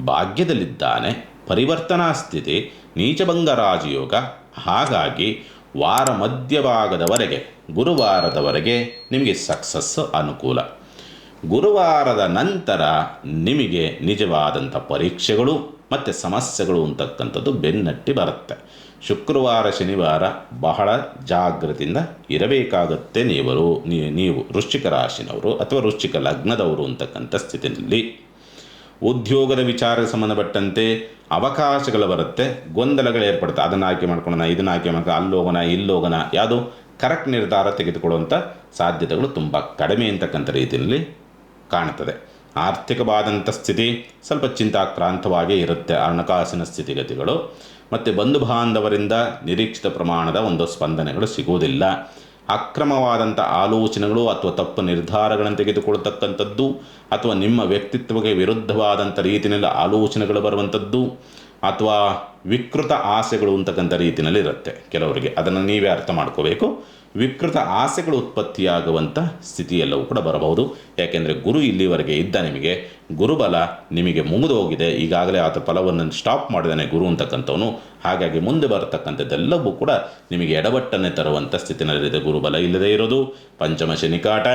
ಭಾಗ್ಯದಲ್ಲಿದ್ದಾನೆ, ಪರಿವರ್ತನಾ ಸ್ಥಿತಿ, ನೀಚಭಂಗ ರಾಜಯೋಗ. ಹಾಗಾಗಿ ವಾರ ಮಧ್ಯಭಾಗದವರೆಗೆ ಗುರುವಾರದವರೆಗೆ ನಿಮಗೆ ಸಕ್ಸಸ್ಸು ಅನುಕೂಲ. ಗುರುವಾರದ ನಂತರ ನಿಮಗೆ ನಿಜವಾದಂಥ ಪರೀಕ್ಷೆಗಳು ಮತ್ತು ಸಮಸ್ಯೆಗಳು ಅಂತಕ್ಕಂಥದ್ದು ಬೆನ್ನಟ್ಟಿ ಬರುತ್ತೆ. ಶುಕ್ರವಾರ ಶನಿವಾರ ಬಹಳ ಜಾಗೃತಿಯಿಂದ ಇರಬೇಕಾಗುತ್ತೆ. ನೀವು ವೃಶ್ಚಿಕ ರಾಶಿನವರು ಅಥವಾ ವೃಶ್ಚಿಕ ಲಗ್ನದವರು ಅಂತಕ್ಕಂಥ ಸ್ಥಿತಿಯಲ್ಲಿ ಉದ್ಯೋಗದ ವಿಚಾರಕ್ಕೆ ಸಂಬಂಧಪಟ್ಟಂತೆ ಅವಕಾಶಗಳು ಬರುತ್ತೆ, ಗೊಂದಲಗಳು ಏರ್ಪಡುತ್ತೆ. ಅದನ್ನು ಆಯ್ಕೆ ಮಾಡ್ಕೊಳ್ಳೋಣ, ಇದನ್ನು ಆಯ್ಕೆ ಮಾಡ್ಕೊಳ್ಳೋಣ, ಅಲ್ಲೋಗೋಣ ಇಲ್ಲೋಗೋಣ, ಯಾವುದು ಕರೆಕ್ಟ್ ನಿರ್ಧಾರ ತೆಗೆದುಕೊಳ್ಳುವಂಥ ಸಾಧ್ಯತೆಗಳು ತುಂಬ ಕಡಿಮೆ ಅಂತಕ್ಕಂಥ ರೀತಿಯಲ್ಲಿ ಕಾಣ್ತದೆ. ಆರ್ಥಿಕವಾದಂಥ ಸ್ಥಿತಿ ಸ್ವಲ್ಪ ಚಿಂತಾಕ್ರಾಂತವಾಗೇ ಇರುತ್ತೆ. ಹಣಕಾಸಿನ ಸ್ಥಿತಿಗತಿಗಳು ಮತ್ತು ಬಂಧು ಬಾಂಧವರಿಂದ ನಿರೀಕ್ಷಿತ ಪ್ರಮಾಣದ ಒಂದು ಸ್ಪಂದನೆಗಳು ಸಿಗುವುದಿಲ್ಲ. ಅಕ್ರಮವಾದಂಥ ಆಲೋಚನೆಗಳು ಅಥವಾ ತಪ್ಪು ನಿರ್ಧಾರಗಳನ್ನು ತೆಗೆದುಕೊಳ್ತಕ್ಕಂಥದ್ದು ಅಥವಾ ನಿಮ್ಮ ವ್ಯಕ್ತಿತ್ವಕ್ಕೆ ವಿರುದ್ಧವಾದಂಥ ರೀತಿಯಲ್ಲಿ ಆಲೋಚನೆಗಳು ಬರುವಂಥದ್ದು ಅಥವಾ ವಿಕೃತ ಆಸೆಗಳು ಅಂತಕ್ಕಂಥ ರೀತಿಯಲ್ಲಿ ಇರುತ್ತೆ ಕೆಲವರಿಗೆ. ಅದನ್ನು ನೀವೇ ಅರ್ಥ ಮಾಡ್ಕೋಬೇಕು. ವಿಕೃತ ಆಸೆಗಳು ಉತ್ಪತ್ತಿಯಾಗುವಂಥ ಸ್ಥಿತಿಯೆಲ್ಲವೂ ಕೂಡ ಬರಬಹುದು. ಯಾಕೆಂದರೆ ಗುರು ಇಲ್ಲಿವರೆಗೆ ಇದ್ದ ನಿಮಗೆ ಗುರುಬಲ ನಿಮಗೆ ಮುಗಿದು ಹೋಗಿದೆ. ಈಗಾಗಲೇ ಆತ ಫಲವನ್ನು ಸ್ಟಾಪ್ ಮಾಡಿದಾನೆ ಗುರು ಅಂತಕ್ಕಂಥವನು. ಹಾಗಾಗಿ ಮುಂದೆ ಬರತಕ್ಕಂಥದ್ದೆಲ್ಲವೂ ಕೂಡ ನಿಮಗೆ ಎಡವಟ್ಟನ್ನೇ ತರುವಂಥ ಸ್ಥಿತಿನಲ್ಲಿದೆ. ಗುರುಬಲ ಇಲ್ಲದೆ ಇರೋದು, ಪಂಚಮ ಶನಿಕಾಟ,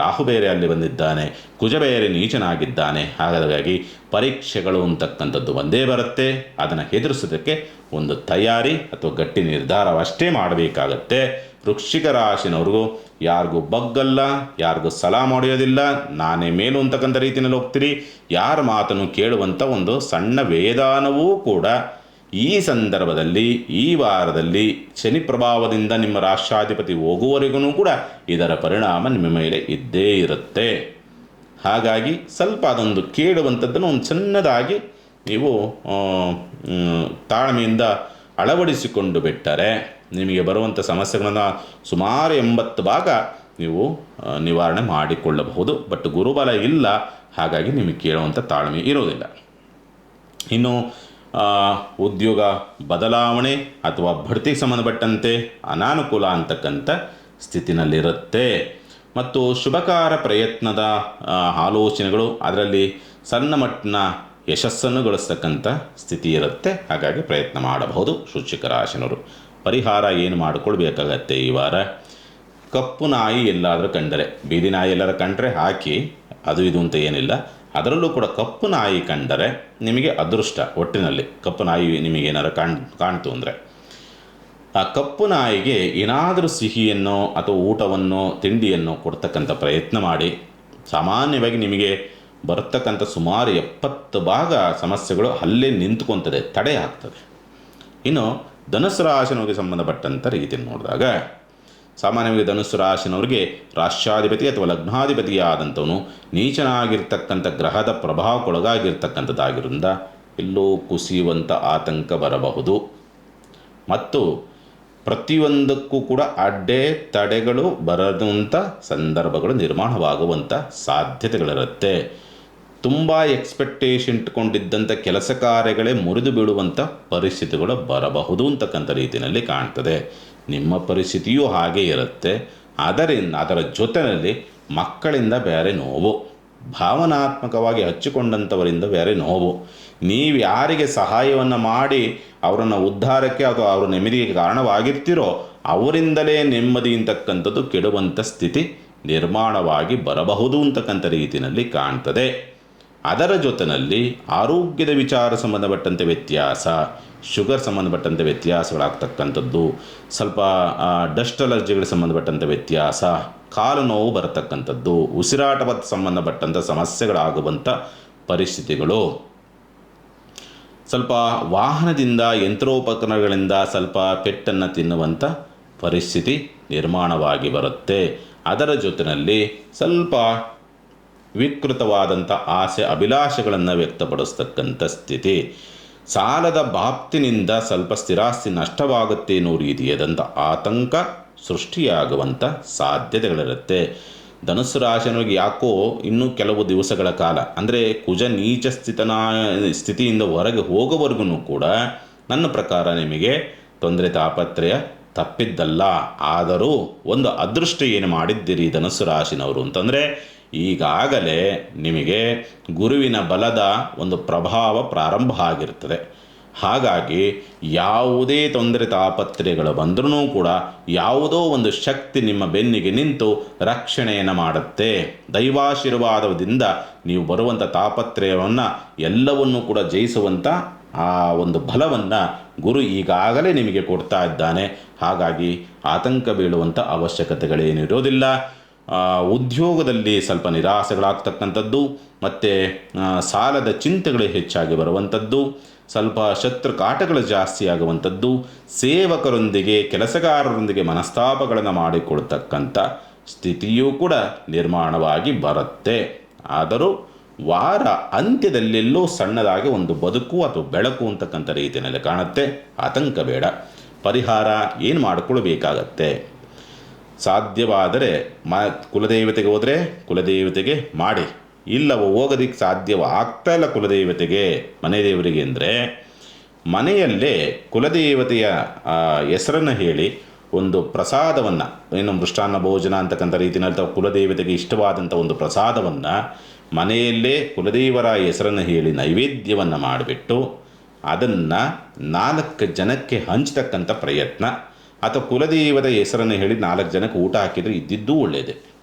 ರಾಹು ಬೇರೆ ಅಲ್ಲಿ ಬಂದಿದ್ದಾನೆ, ಕುಜ ಬೇರೆ ನೀಚನಾಗಿದ್ದಾನೆ. ಹಾಗಾಗಿ ಪರೀಕ್ಷೆಗಳು ಅಂತಕ್ಕಂಥದ್ದು ಒಂದೇ ಬರುತ್ತೆ. ಅದನ್ನು ಎದುರಿಸೋದಕ್ಕೆ ಒಂದು ತಯಾರಿ ಅಥವಾ ಗಟ್ಟಿ ನಿರ್ಧಾರವಷ್ಟೇ ಮಾಡಬೇಕಾಗತ್ತೆ. ವೃಶ್ಚಿಕ ರಾಶಿನವ್ರಿಗೂ ಯಾರಿಗೂ ಬಗ್ಗಲ್ಲ, ಯಾರಿಗೂ ಸಲಾಮ್ ಹೊಡೆಯೋದಿಲ್ಲ, ನಾನೇ ಮೇಲು ಅಂತಕ್ಕಂಥ ರೀತಿಯಲ್ಲಿ ಹೋಗ್ತೀರಿ. ಯಾರ ಮಾತನ್ನು ಕೇಳುವಂಥ ಒಂದು ಸಣ್ಣ ವೇದಾನವೂ ಕೂಡ ಈ ಸಂದರ್ಭದಲ್ಲಿ ಈ ವಾರದಲ್ಲಿ ಶನಿ ಪ್ರಭಾವದಿಂದ ನಿಮ್ಮ ರಾಷ್ಟ್ರಾಧಿಪತಿ ಹೋಗುವವರೆಗೂ ಕೂಡ ಇದರ ಪರಿಣಾಮ ನಿಮ್ಮ ಮೇಲೆ ಇದ್ದೇ ಇರುತ್ತೆ. ಹಾಗಾಗಿ ಸ್ವಲ್ಪ ಅದೊಂದು ಕೇಳುವಂಥದ್ದನ್ನು ಒಂದು ಸಣ್ಣದಾಗಿ ನೀವು ತಾಳ್ಮೆಯಿಂದ ಅಳವಡಿಸಿಕೊಂಡು ಬಿಟ್ಟರೆ ನಿಮಗೆ ಬರುವಂಥ ಸಮಸ್ಯೆಗಳನ್ನು ಸುಮಾರು 80 ಭಾಗ ನೀವು ನಿವಾರಣೆ ಮಾಡಿಕೊಳ್ಳಬಹುದು. ಬಟ್ ಗುರುಬಲ ಇಲ್ಲ, ಹಾಗಾಗಿ ನಿಮಗೆ ಕೇಳುವಂಥ ತಾಳ್ಮೆ ಇರೋದಿಲ್ಲ. ಇನ್ನು ಉದ್ಯೋಗ ಬದಲಾವಣೆ ಅಥವಾ ಬಡ್ತಿಗೆ ಸಂಬಂಧಪಟ್ಟಂತೆ ಅನಾನುಕೂಲ ಅಂತಕ್ಕಂಥ ಸ್ಥಿತಿನಲ್ಲಿರುತ್ತೆ. ಮತ್ತು ಶುಭಕಾರ ಪ್ರಯತ್ನದ ಆಲೋಚನೆಗಳು ಅದರಲ್ಲಿ ಸಣ್ಣ ಮಟ್ಟಿನ ಯಶಸ್ಸನ್ನು ಗಳಿಸ್ತಕ್ಕಂಥ ಸ್ಥಿತಿ ಇರುತ್ತೆ. ಹಾಗಾಗಿ ಪ್ರಯತ್ನ ಮಾಡಬಹುದು ವೃಶ್ಚಿಕ ರಾಶಿನವರು. ಪರಿಹಾರ ಏನು ಮಾಡಿಕೊಳ್ಬೇಕಾಗತ್ತೆ ಈ ವಾರ? ಕಪ್ಪು ನಾಯಿ ಎಲ್ಲಾದರೂ ಕಂಡರೆ, ಬೀದಿ ನಾಯಿ ಎಲ್ಲಾದರೂ ಕಂಡರೆ ಹಾಕಿ, ಅದು ಇದು ಅಂತ ಏನಿಲ್ಲ. ಅದರಲ್ಲೂ ಕೂಡ ಕಪ್ಪು ನಾಯಿ ಕಂಡರೆ ನಿಮಗೆ ಅದೃಷ್ಟ. ಒಟ್ಟಿನಲ್ಲಿ ಕಪ್ಪು ನಾಯಿ ನಿಮಗೇನಾರು ಕಾಣ್ತು ಅಂದರೆ ಆ ಕಪ್ಪು ನಾಯಿಗೆ ಏನಾದರೂ ಸಿಹಿಯನ್ನು ಅಥವಾ ಊಟವನ್ನು ತಿಂಡಿಯನ್ನು ಕೊಡ್ತಕ್ಕಂಥ ಪ್ರಯತ್ನ ಮಾಡಿ. ಸಾಮಾನ್ಯವಾಗಿ ನಿಮಗೆ ಬರ್ತಕ್ಕಂಥ ಸುಮಾರು 70 ಭಾಗ ಸಮಸ್ಯೆಗಳು ಅಲ್ಲೇ ನಿಂತ್ಕೊತದೆ, ತಡೆ ಆಗ್ತದೆ. ಇನ್ನು ಧನುಸ್ಸು ರಾಶಿನವರಿಗೆ ಸಂಬಂಧಪಟ್ಟಂಥ ರೀತಿಯನ್ನು ನೋಡಿದಾಗ, ಸಾಮಾನ್ಯವಾಗಿ ಧನುಸ್ಸು ರಾಶಿನವರಿಗೆ ರಾಷ್ಟ್ರಾಧಿಪತಿ ಅಥವಾ ಲಗ್ನಾಧಿಪತಿಯಾದಂಥವನು ನೀಚನಾಗಿರ್ತಕ್ಕಂಥ ಗ್ರಹದ ಪ್ರಭಾವಕ್ಕೊಳಗಾಗಿರ್ತಕ್ಕಂಥದ್ದಾಗಿರೋದ್ರಿಂದ ಎಲ್ಲೋ ಕುಸಿಯುವಂಥ ಆತಂಕ ಬರಬಹುದು. ಮತ್ತು ಪ್ರತಿಯೊಂದಕ್ಕೂ ಕೂಡ ಅಡ್ಡೆ ತಡೆಗಳು ಬರದಂಥ ಸಂದರ್ಭಗಳು ನಿರ್ಮಾಣವಾಗುವಂಥ ಸಾಧ್ಯತೆಗಳಿರುತ್ತೆ. ತುಂಬ ಎಕ್ಸ್ಪೆಕ್ಟೇಷನ್ ಇಟ್ಕೊಂಡಿದ್ದಂಥ ಕೆಲಸ ಕಾರ್ಯಗಳೇ ಮುರಿದು ಬೀಳುವಂಥ ಪರಿಸ್ಥಿತಿಗಳು ಬರಬಹುದು ಅಂತಕ್ಕಂಥ ರೀತಿಯಲ್ಲಿ ಕಾಣ್ತದೆ. ನಿಮ್ಮ ಪರಿಸ್ಥಿತಿಯೂ ಹಾಗೆ ಇರುತ್ತೆ. ಅದರ ಜೊತೆಯಲ್ಲಿ ಮಕ್ಕಳಿಂದ ಬೇರೆ ನೋವು, ಭಾವನಾತ್ಮಕವಾಗಿ ಹಚ್ಚಿಕೊಂಡಂಥವರಿಂದ ಬೇರೆ ನೋವು, ನೀವು ಯಾರಿಗೆ ಸಹಾಯವನ್ನು ಮಾಡಿ ಅವರನ್ನು ಉದ್ಧಾರಕ್ಕೆ ಅಥವಾ ಅವರ ನೆಮ್ಮದಿಗೆ ಕಾರಣವಾಗಿರ್ತೀರೋ ಅವರಿಂದಲೇ ನೆಮ್ಮದಿ ಅಂತಕ್ಕಂಥದ್ದು ಕೆಡುವಂಥ ಸ್ಥಿತಿ ನಿರ್ಮಾಣವಾಗಿ ಬರಬಹುದು ಅಂತಕ್ಕಂಥ ರೀತಿಯಲ್ಲಿ ಕಾಣ್ತದೆ. ಅದರ ಜೊತೆಯಲ್ಲಿ ಆರೋಗ್ಯದ ವಿಚಾರ ಸಂಬಂಧಪಟ್ಟಂತೆ ವ್ಯತ್ಯಾಸ, ಶುಗರ್ ಸಂಬಂಧಪಟ್ಟಂತೆ ವ್ಯತ್ಯಾಸಗಳಾಗ್ತಕ್ಕಂಥದ್ದು, ಸ್ವಲ್ಪ ಡಸ್ಟ್ ಅಲರ್ಜಿಗಳಿಗೆ ಸಂಬಂಧಪಟ್ಟಂಥ ವ್ಯತ್ಯಾಸ, ಕಾಲು ನೋವು ಬರತಕ್ಕಂಥದ್ದು, ಉಸಿರಾಟದ ಸಂಬಂಧಪಟ್ಟಂಥ ಸಮಸ್ಯೆಗಳಾಗುವಂಥ ಪರಿಸ್ಥಿತಿಗಳು, ಸ್ವಲ್ಪ ವಾಹನದಿಂದ ಯಂತ್ರೋಪಕರಣಗಳಿಂದ ಸ್ವಲ್ಪ ಪೆಟ್ಟನ್ನು ತಿನ್ನುವಂಥ ಪರಿಸ್ಥಿತಿ ನಿರ್ಮಾಣವಾಗಿ ಬರುತ್ತೆ. ಅದರ ಜೊತೆಯಲ್ಲಿ ಸ್ವಲ್ಪ ವಿಕೃತವಾದಂಥ ಆಸೆ ಅಭಿಲಾಷೆಗಳನ್ನು ವ್ಯಕ್ತಪಡಿಸ್ತಕ್ಕಂಥ ಸ್ಥಿತಿ, ಸಾಲದ ಬಾಬ್ತಿನಿಂದ ಸ್ವಲ್ಪ ಸ್ಥಿರಾಸ್ತಿ ನಷ್ಟವಾಗುತ್ತೆ ಅನ್ನೋ ರೀತಿಯಾದಂಥ ಆತಂಕ ಸೃಷ್ಟಿಯಾಗುವಂಥ ಸಾಧ್ಯತೆಗಳಿರುತ್ತೆ. ಧನುಸ್ಸು ರಾಶಿಯವರಿಗೆ ಯಾಕೋ ಇನ್ನೂ ಕೆಲವು ದಿವಸಗಳ ಕಾಲ, ಅಂದರೆ ಕುಜ ನೀಚ ಸ್ಥಿತಿಯಿಂದ ಹೊರಗೆ ಹೋಗೋವರೆಗೂ ಕೂಡ ನನ್ನ ಪ್ರಕಾರ ನಿಮಗೆ ತೊಂದರೆ ತಾಪತ್ರಯ ತಪ್ಪಿದ್ದಲ್ಲ. ಆದರೂ ಒಂದು ಅದೃಷ್ಟ ಏನು ಮಾಡಿದ್ದೀರಿ ಧನುಸ್ಸು ರಾಶಿನವರು ಅಂತಂದರೆ, ಈಗಾಗಲೇ ನಿಮಗೆ ಗುರುವಿನ ಬಲದ ಒಂದು ಪ್ರಭಾವ ಪ್ರಾರಂಭ ಆಗಿರ್ತದೆ. ಹಾಗಾಗಿ ಯಾವುದೇ ತೊಂದರೆ ತಾಪತ್ರೆಗಳು ಬಂದರೂ ಕೂಡ ಯಾವುದೋ ಒಂದು ಶಕ್ತಿ ನಿಮ್ಮ ಬೆನ್ನಿಗೆ ನಿಂತು ರಕ್ಷಣೆಯನ್ನು ಮಾಡುತ್ತೆ. ದೈವಾಶೀರ್ವಾದದಿಂದ ನೀವು ಬರುವಂಥ ತಾಪತ್ರಯವನ್ನು ಎಲ್ಲವನ್ನೂ ಕೂಡ ಜಯಿಸುವಂಥ ಆ ಒಂದು ಬಲವನ್ನು ಗುರು ಈಗಾಗಲೇ ನಿಮಗೆ ಕೊಡ್ತಾ ಇದ್ದಾನೆ. ಹಾಗಾಗಿ ಆತಂಕ ಬೀಳುವಂಥ ಅವಶ್ಯಕತೆಗಳೇನಿರೋದಿಲ್ಲ. ಉದ್ಯೋಗದಲ್ಲಿ ಸ್ವಲ್ಪ ನಿರಾಸೆಗಳಾಗ್ತಕ್ಕಂಥದ್ದು, ಮತ್ತು ಸಾಲದ ಚಿಂತೆಗಳು ಹೆಚ್ಚಾಗಿ ಬರುವಂಥದ್ದು, ಸ್ವಲ್ಪ ಶತ್ರು ಕಾಟಗಳು ಜಾಸ್ತಿ ಆಗುವಂಥದ್ದು, ಸೇವಕರೊಂದಿಗೆ ಕೆಲಸಗಾರರೊಂದಿಗೆ ಮನಸ್ತಾಪಗಳನ್ನು ಮಾಡಿಕೊಳ್ತಕ್ಕಂಥ ಸ್ಥಿತಿಯೂ ಕೂಡ ನಿರ್ಮಾಣವಾಗಿ ಬರುತ್ತೆ. ಆದರೂ ವಾರ ಅಂತ್ಯದಲ್ಲೆಲ್ಲೋ ಸಣ್ಣದಾಗಿ ಒಂದು ಬದುಕು ಅಥವಾ ಬೆಳಕು ಅಂತಕ್ಕಂಥ ರೀತಿಯಲ್ಲಿ ಕಾಣುತ್ತೆ. ಆತಂಕ ಬೇಡ. ಪರಿಹಾರ ಏನು ಮಾಡಿಕೊಳ್ಬೇಕಾಗತ್ತೆ? ಸಾಧ್ಯವಾದರೆ ಕುಲದೇವತೆಗೆ ಹೋದರೆ ಕುಲದೇವತೆಗೆ ಮಾಡಿ, ಇಲ್ಲವೋ ಹೋಗೋದಕ್ಕೆ ಸಾಧ್ಯವಾಗ್ತಾ ಇಲ್ಲ ಕುಲದೇವತೆಗೆ, ಮನೆ ದೇವರಿಗೆ ಅಂದರೆ ಮನೆಯಲ್ಲೇ ಕುಲದೇವತೆಯ ಹೆಸರನ್ನು ಹೇಳಿ ಒಂದು ಪ್ರಸಾದವನ್ನು, ಏನು ಮೃಷ್ಟಾನ್ನ ಭೋಜನ ಅಂತಕ್ಕಂಥ ರೀತಿಯಲ್ಲಿ ಅಥವಾ ಕುಲದೇವತೆಗೆ ಇಷ್ಟವಾದಂಥ ಒಂದು ಪ್ರಸಾದವನ್ನು ಮನೆಯಲ್ಲೇ ಕುಲದೇವರ ಹೆಸರನ್ನು ಹೇಳಿ ನೈವೇದ್ಯವನ್ನು ಮಾಡಿಬಿಟ್ಟು ಅದನ್ನು 4 ಜನಕ್ಕೆ ಹಂಚತಕ್ಕಂಥ ಪ್ರಯತ್ನ, ಅಥವಾ ಕುಲದೇವದ ಹೆಸರನ್ನು ಹೇಳಿ 4 ಜನಕ್ಕೆ ಊಟ ಹಾಕಿದರೆ ಇದ್ದಿದ್ದೂ ಒಳ್ಳೆಯದೇ.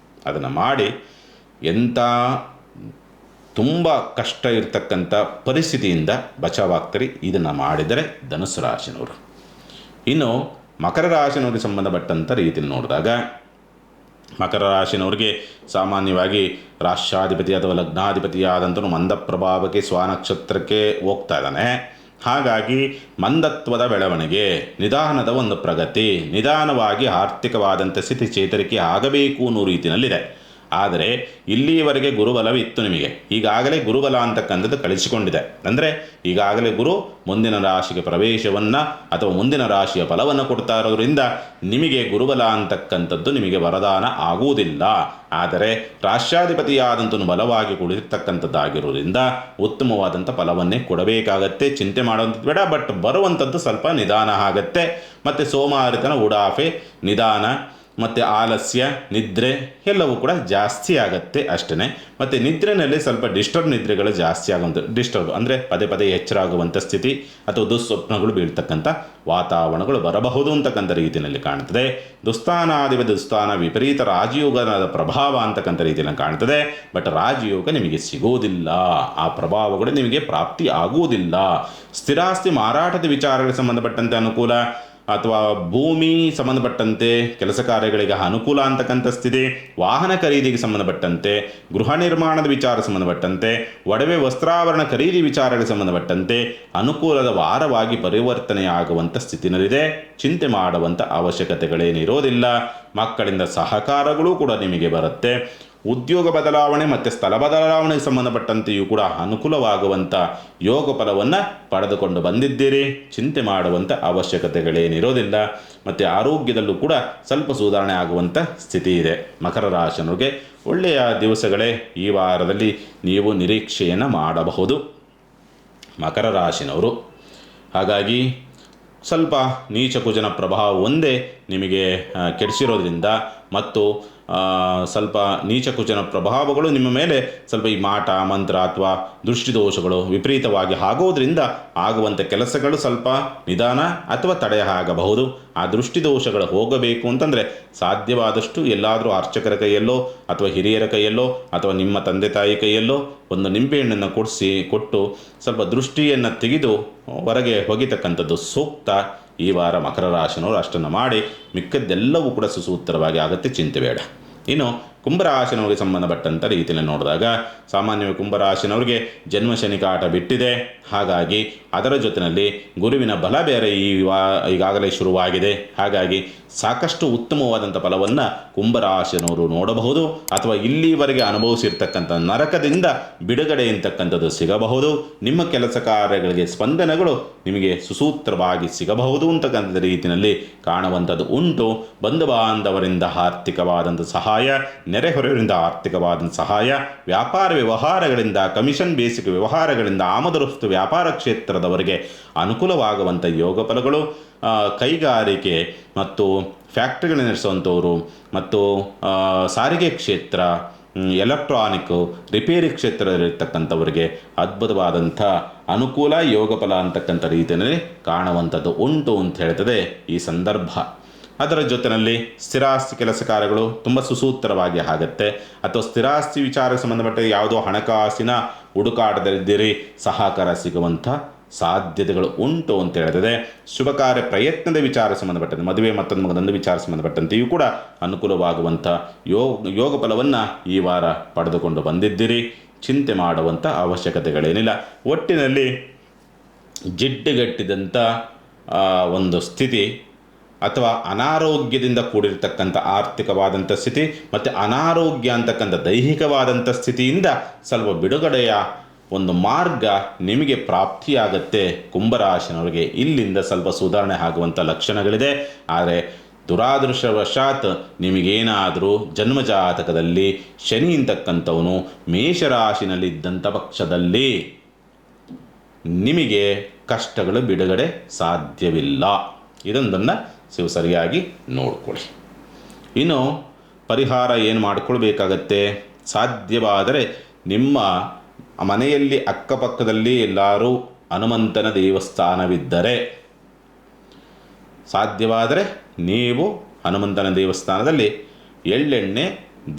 ಅದನ್ನು ಮಾಡಿ ಎಂಥ ತುಂಬ ಕಷ್ಟ ಇರತಕ್ಕಂಥ ಪರಿಸ್ಥಿತಿಯಿಂದ ಬಚಾವಾಗ್ತಾರೆ ಇದನ್ನು ಮಾಡಿದರೆ ಧನುಸ್ಸು ರಾಶಿನವರು. ಇನ್ನು ಮಕರ ರಾಶಿನವ್ರಿಗೆ ಸಂಬಂಧಪಟ್ಟಂಥ ರೀತಿಯಲ್ಲಿ ನೋಡಿದಾಗ, ಮಕರ ರಾಶಿನವ್ರಿಗೆ ಸಾಮಾನ್ಯವಾಗಿ ರಾಷ್ಟ್ರಾಧಿಪತಿ ಅಥವಾ ಲಗ್ನಾಧಿಪತಿಯಾದಂಥ ಮಂದ ಪ್ರಭಾವಕ್ಕೆ ಸ್ವನಕ್ಷತ್ರಕ್ಕೆ ಹೋಗ್ತಾ ಇದ್ದಾನೆ. ಹಾಗಾಗಿ ಮಂದತ್ವದ ಬೆಳವಣಿಗೆ, ನಿಧಾನದ ಒಂದು ಪ್ರಗತಿ, ನಿಧಾನವಾಗಿ ಆರ್ಥಿಕವಾದಂಥ ಸ್ಥಿತಿ ಚೇತರಿಕೆ ಆಗಬೇಕು ಅನ್ನೋ ರೀತಿಯಲ್ಲಿದೆ. ಆದರೆ ಇಲ್ಲಿಯವರೆಗೆ ಗುರುಬಲವಿತ್ತು ನಿಮಗೆ, ಈಗಾಗಲೇ ಗುರುಬಲ ಅಂತಕ್ಕಂಥದ್ದು ಕಳಿಸಿಕೊಂಡಿದೆ. ಅಂದರೆ ಈಗಾಗಲೇ ಗುರು ಮುಂದಿನ ರಾಶಿಗೆ ಪ್ರವೇಶವನ್ನು ಅಥವಾ ಮುಂದಿನ ರಾಶಿಯ ಫಲವನ್ನು ಕೊಡ್ತಾ ಇರೋದ್ರಿಂದ ನಿಮಗೆ ಗುರುಬಲ ಅಂತಕ್ಕಂಥದ್ದು ನಿಮಗೆ ವರದಾನ ಆಗುವುದಿಲ್ಲ. ಆದರೆ ರಾಷ್ಟ್ರಾಧಿಪತಿಯಾದಂಥನು ಬಲವಾಗಿ ಕುಳಿತಕ್ಕಂಥದ್ದಾಗಿರೋದ್ರಿಂದ ಉತ್ತಮವಾದಂಥ ಫಲವನ್ನೇ ಕೊಡಬೇಕಾಗತ್ತೆ. ಚಿಂತೆ ಮಾಡುವಂಥದ್ದು ಬೇಡ. ಬಟ್ ಬರುವಂಥದ್ದು ಸ್ವಲ್ಪ ನಿಧಾನ ಆಗತ್ತೆ. ಮತ್ತು ಸೋಮಾರಿತನ, ಉಡಾಫೆ, ನಿಧಾನ ಮತ್ತು ಆಲಸ್ಯ, ನಿದ್ರೆ ಎಲ್ಲವೂ ಕೂಡ ಜಾಸ್ತಿ ಆಗುತ್ತೆ ಅಷ್ಟೇ. ಮತ್ತು ನಿದ್ರೆಯಲ್ಲಿ ಸ್ವಲ್ಪ ನಿದ್ರೆಗಳು ಜಾಸ್ತಿ ಆಗುವಂಥ ಅಂದರೆ ಪದೇ ಪದೇ ಎಚ್ಚರ ಆಗುವಂಥ ಸ್ಥಿತಿ ಅಥವಾ ದುಸ್ವಪ್ನಗಳು ಬೀಳ್ತಕ್ಕಂಥ ವಾತಾವರಣಗಳು ಬರಬಹುದು ಅಂತಕ್ಕಂಥ ರೀತಿಯಲ್ಲಿ ಕಾಣ್ತದೆ. ದುಸ್ಥಾನ ವಿಪರೀತ ರಾಜಯೋಗದ ಪ್ರಭಾವ ಅಂತಕ್ಕಂಥ ರೀತಿಯಲ್ಲಿ ಕಾಣ್ತದೆ. ಬಟ್ ರಾಜಯೋಗ ನಿಮಗೆ ಸಿಗೋದಿಲ್ಲ, ಆ ಪ್ರಭಾವಗಳು ನಿಮಗೆ ಪ್ರಾಪ್ತಿ ಆಗುವುದಿಲ್ಲ. ಸ್ಥಿರಾಸ್ತಿ ಮಾರಾಟದ ವಿಚಾರಗಳಿಗೆ ಸಂಬಂಧಪಟ್ಟಂತೆ ಅನುಕೂಲ, ಅಥವಾ ಭೂಮಿ ಸಂಬಂಧಪಟ್ಟಂತೆ ಕೆಲಸ ಕಾರ್ಯಗಳಿಗೆ ಅನುಕೂಲ ಅಂತಕ್ಕಂಥ ಸ್ಥಿತಿ, ವಾಹನ ಖರೀದಿಗೆ ಸಂಬಂಧಪಟ್ಟಂತೆ, ಗೃಹ ನಿರ್ಮಾಣದ ವಿಚಾರ ಸಂಬಂಧಪಟ್ಟಂತೆ, ಒಡವೆ ವಸ್ತ್ರಾಭರಣ ಖರೀದಿ ವಿಚಾರಗಳಿಗೆ ಸಂಬಂಧಪಟ್ಟಂತೆ ಅನುಕೂಲದ ವಾರವಾಗಿ ಪರಿವರ್ತನೆಯಾಗುವಂಥ ಸ್ಥಿತಿನಲ್ಲಿದೆ. ಚಿಂತೆ ಮಾಡುವಂಥ ಅವಶ್ಯಕತೆಗಳೇನಿರೋದಿಲ್ಲ. ಮಕ್ಕಳಿಂದ ಸಹಕಾರಗಳು ಕೂಡ ನಿಮಗೆ ಬರುತ್ತೆ. ಉದ್ಯೋಗ ಬದಲಾವಣೆ ಮತ್ತು ಸ್ಥಳ ಬದಲಾವಣೆಗೆ ಸಂಬಂಧಪಟ್ಟಂತೆಯೂ ಕೂಡ ಅನುಕೂಲವಾಗುವಂಥ ಯೋಗ ಫಲವನ್ನು ಪಡೆದುಕೊಂಡು ಬಂದಿದ್ದೀರಿ. ಚಿಂತೆ ಮಾಡುವಂಥ ಅವಶ್ಯಕತೆಗಳೇನಿರೋದಿಲ್ಲ. ಮತ್ತು ಆರೋಗ್ಯದಲ್ಲೂ ಕೂಡ ಸ್ವಲ್ಪ ಸುಧಾರಣೆ ಆಗುವಂಥ ಸ್ಥಿತಿ ಇದೆ. ಮಕರ ರಾಶಿಯವರಿಗೆ ಒಳ್ಳೆಯ ದಿವಸಗಳೇ ಈ ವಾರದಲ್ಲಿ ನೀವು ನಿರೀಕ್ಷೆಯನ್ನು ಮಾಡಬಹುದು ಮಕರ ರಾಶಿನವರು. ಹಾಗಾಗಿ ಸ್ವಲ್ಪ ನೀಚಕುಜನ ಪ್ರಭಾವ ಒಂದೇ ನಿಮಗೆ ಕೆಡಿಸಿರೋದ್ರಿಂದ ಮತ್ತು ಸ್ವಲ್ಪ ನೀಚಕುಜನ ಪ್ರಭಾವಗಳು ನಿಮ್ಮ ಮೇಲೆ ಸ್ವಲ್ಪ ಈ ಮಾಟ ಮಂತ್ರ ಅಥವಾ ದೃಷ್ಟಿದೋಷಗಳು ವಿಪರೀತವಾಗಿ ಆಗೋದ್ರಿಂದ ಆಗುವಂಥ ಕೆಲಸಗಳು ಸ್ವಲ್ಪ ನಿಧಾನ ಅಥವಾ ತಡೆ ಆಗಬಹುದು. ಆ ದೃಷ್ಟಿದೋಷಗಳು ಹೋಗಬೇಕು ಅಂತಂದರೆ ಸಾಧ್ಯವಾದಷ್ಟು ಎಲ್ಲಾದರೂ ಅರ್ಚಕರ ಕೈಯಲ್ಲೋ ಅಥವಾ ಹಿರಿಯರ ಕೈಯಲ್ಲೋ ಅಥವಾ ನಿಮ್ಮ ತಂದೆ ತಾಯಿ ಕೈಯಲ್ಲೋ ಒಂದು ನಿಂಬೆಹಣ್ಣನ್ನು ಕೊಟ್ಟು ಸ್ವಲ್ಪ ದೃಷ್ಟಿಯನ್ನು ತೆಗೆದು ಹೊರಗೆ ಹೋಗಿತಕ್ಕಂಥದ್ದು ಸೂಕ್ತ. ಈ ವಾರ ಮಕರ ರಾಶಿನವರು ಅಷ್ಟನ್ನು ಮಾಡಿ ಮಿಕ್ಕದ್ದೆಲ್ಲವೂ ಕೂಡ ಸುಸೂತ್ರವಾಗಿ ಆಗುತ್ತೆ, ಚಿಂತೆ ಬೇಡ. ಇನ್ನು ಕುಂಭರಾಶಿನವರಿಗೆ ಸಂಬಂಧಪಟ್ಟಂಥ ರೀತಿಯಲ್ಲಿ ನೋಡಿದಾಗ ಸಾಮಾನ್ಯವಾಗಿ ಕುಂಭರಾಶಿನವರಿಗೆ ಜನ್ಮ ಶನಿಕಾಟ ಬಿಟ್ಟಿದೆ. ಹಾಗಾಗಿ ಅದರ ಜೊತೆಯಲ್ಲಿ ಗುರುವಿನ ಬಲ ಬೇರೆ ಈಗಾಗಲೇ ಶುರುವಾಗಿದೆ. ಹಾಗಾಗಿ ಸಾಕಷ್ಟು ಉತ್ತಮವಾದಂಥ ಫಲವನ್ನು ಕುಂಭರಾಶಿನವರು ನೋಡಬಹುದು ಅಥವಾ ಇಲ್ಲಿವರೆಗೆ ಅನುಭವಿಸಿರ್ತಕ್ಕಂಥ ನರಕದಿಂದ ಬಿಡುಗಡೆ ಅಂತಕ್ಕಂಥದ್ದು ಸಿಗಬಹುದು. ನಿಮ್ಮ ಕೆಲಸ ಕಾರ್ಯಗಳಿಗೆ ಸ್ಪಂದನೆಗಳು ನಿಮಗೆ ಸುಸೂತ್ರವಾಗಿ ಸಿಗಬಹುದು ಅಂತಕ್ಕಂಥ ರೀತಿಯಲ್ಲಿ ಕಾಣುವಂಥದ್ದು ಉಂಟು. ಬಂಧು ಬಾಂಧವರಿಂದ ಆರ್ಥಿಕವಾದಂಥ ಸಹಾಯ, ನೆರೆಹೊರೆಯವರಿಂದ ಆರ್ಥಿಕವಾದಂಥ ಸಹಾಯ, ವ್ಯಾಪಾರ ವ್ಯವಹಾರಗಳಿಂದ, ಕಮಿಷನ್ ಬೇಸಿಕ್ ವ್ಯವಹಾರಗಳಿಂದ, ಆಮದು ರಫ್ತು ವ್ಯಾಪಾರ ಕ್ಷೇತ್ರದವರಿಗೆ ಅನುಕೂಲವಾಗುವಂಥ ಯೋಗ ಫಲಗಳು, ಕೈಗಾರಿಕೆ ಮತ್ತು ಫ್ಯಾಕ್ಟ್ರಿಗಳು ನಡೆಸುವಂಥವರು ಮತ್ತು ಸಾರಿಗೆ ಕ್ಷೇತ್ರ, ಎಲೆಕ್ಟ್ರಾನಿಕ್ಕು, ರಿಪೇರಿ ಕ್ಷೇತ್ರದಲ್ಲಿರ್ತಕ್ಕಂಥವರಿಗೆ ಅದ್ಭುತವಾದಂಥ ಅನುಕೂಲ ಯೋಗ ಫಲ ಅಂತಕ್ಕಂಥ ರೀತಿಯಲ್ಲಿ ಕಾಣುವಂಥದ್ದು ಉಂಟು ಅಂತ ಹೇಳ್ತದೆ ಈ ಸಂದರ್ಭ. ಅದರ ಜೊತೆಯಲ್ಲಿ ಸ್ಥಿರಾಸ್ತಿ ಕೆಲಸ ಕಾರ್ಯಗಳು ತುಂಬ ಸುಸೂತ್ರವಾಗಿ ಆಗುತ್ತೆ. ಅಥವಾ ಸ್ಥಿರಾಸ್ತಿ ವಿಚಾರಕ್ಕೆ ಸಂಬಂಧಪಟ್ಟ ಯಾವುದೋ ಹಣಕಾಸಿನ ಹುಡುಕಾಟದಲ್ಲಿದ್ದೀರಿ, ಸಹಕಾರ ಸಿಗುವಂಥ ಸಾಧ್ಯತೆಗಳು ಉಂಟು ಅಂತ ಹೇಳ್ತದೆ. ಶುಭ ಕಾರ್ಯ ಪ್ರಯತ್ನದ ವಿಚಾರ ಸಂಬಂಧಪಟ್ಟಂತೆ, ಮದುವೆ ಮತ್ತೊಂದು ವಿಚಾರ ಸಂಬಂಧಪಟ್ಟಂತೆಯೂ ಕೂಡ ಅನುಕೂಲವಾಗುವಂಥ ಯೋಗ ಫಲವನ್ನು ಈ ವಾರ ಪಡೆದುಕೊಂಡು ಬಂದಿದ್ದೀರಿ. ಚಿಂತೆ ಮಾಡುವಂಥ ಅವಶ್ಯಕತೆಗಳೇನಿಲ್ಲ. ಒಟ್ಟಿನಲ್ಲಿ ಜಿಡ್ಡುಗಟ್ಟಿದಂಥ ಒಂದು ಸ್ಥಿತಿ ಅಥವಾ ಅನಾರೋಗ್ಯದಿಂದ ಕೂಡಿರ್ತಕ್ಕಂಥ ಆರ್ಥಿಕವಾದಂಥ ಸ್ಥಿತಿ ಮತ್ತು ಅನಾರೋಗ್ಯ ಅಂತಕ್ಕಂಥ ದೈಹಿಕವಾದಂಥ ಸ್ಥಿತಿಯಿಂದ ಸ್ವಲ್ಪ ಬಿಡುಗಡೆಯ ಒಂದು ಮಾರ್ಗ ನಿಮಗೆ ಪ್ರಾಪ್ತಿಯಾಗತ್ತೆ ಕುಂಭರಾಶಿನವರಿಗೆ. ಇಲ್ಲಿಂದ ಸ್ವಲ್ಪ ಸುಧಾರಣೆ ಆಗುವಂಥ ಲಕ್ಷಣಗಳಿದೆ. ಆದರೆ ದುರಾದೃಷ್ಟವಶಾತ್ ನಿಮಗೇನಾದರೂ ಜನ್ಮಜಾತಕದಲ್ಲಿ ಶನಿ ಅಂತಕ್ಕಂಥವನು ಮೇಷರಾಶಿನಲ್ಲಿದ್ದಂಥ ಪಕ್ಷದಲ್ಲಿ ನಿಮಗೆ ಕಷ್ಟಗಳು ಬಿಡುಗಡೆ ಸಾಧ್ಯವಿಲ್ಲ. ಇದೊಂದನ್ನು ಸರಿಯಾಗಿ ನೋಡ್ಕೊಳ್ಳಿ. ಇನ್ನು ಪರಿಹಾರ ಏನು ಮಾಡಿಕೊಳ್ಬೇಕಾಗತ್ತೆ? ಸಾಧ್ಯವಾದರೆ ನಿಮ್ಮ ಮನೆಯಲ್ಲಿ ಅಕ್ಕಪಕ್ಕದಲ್ಲಿ ಎಲ್ಲರೂ ಹನುಮಂತನ ದೇವಸ್ಥಾನವಿದ್ದರೆ ಸಾಧ್ಯವಾದರೆ ನೀವು ಹನುಮಂತನ ದೇವಸ್ಥಾನದಲ್ಲಿ ಎಳ್ಳೆಣ್ಣೆ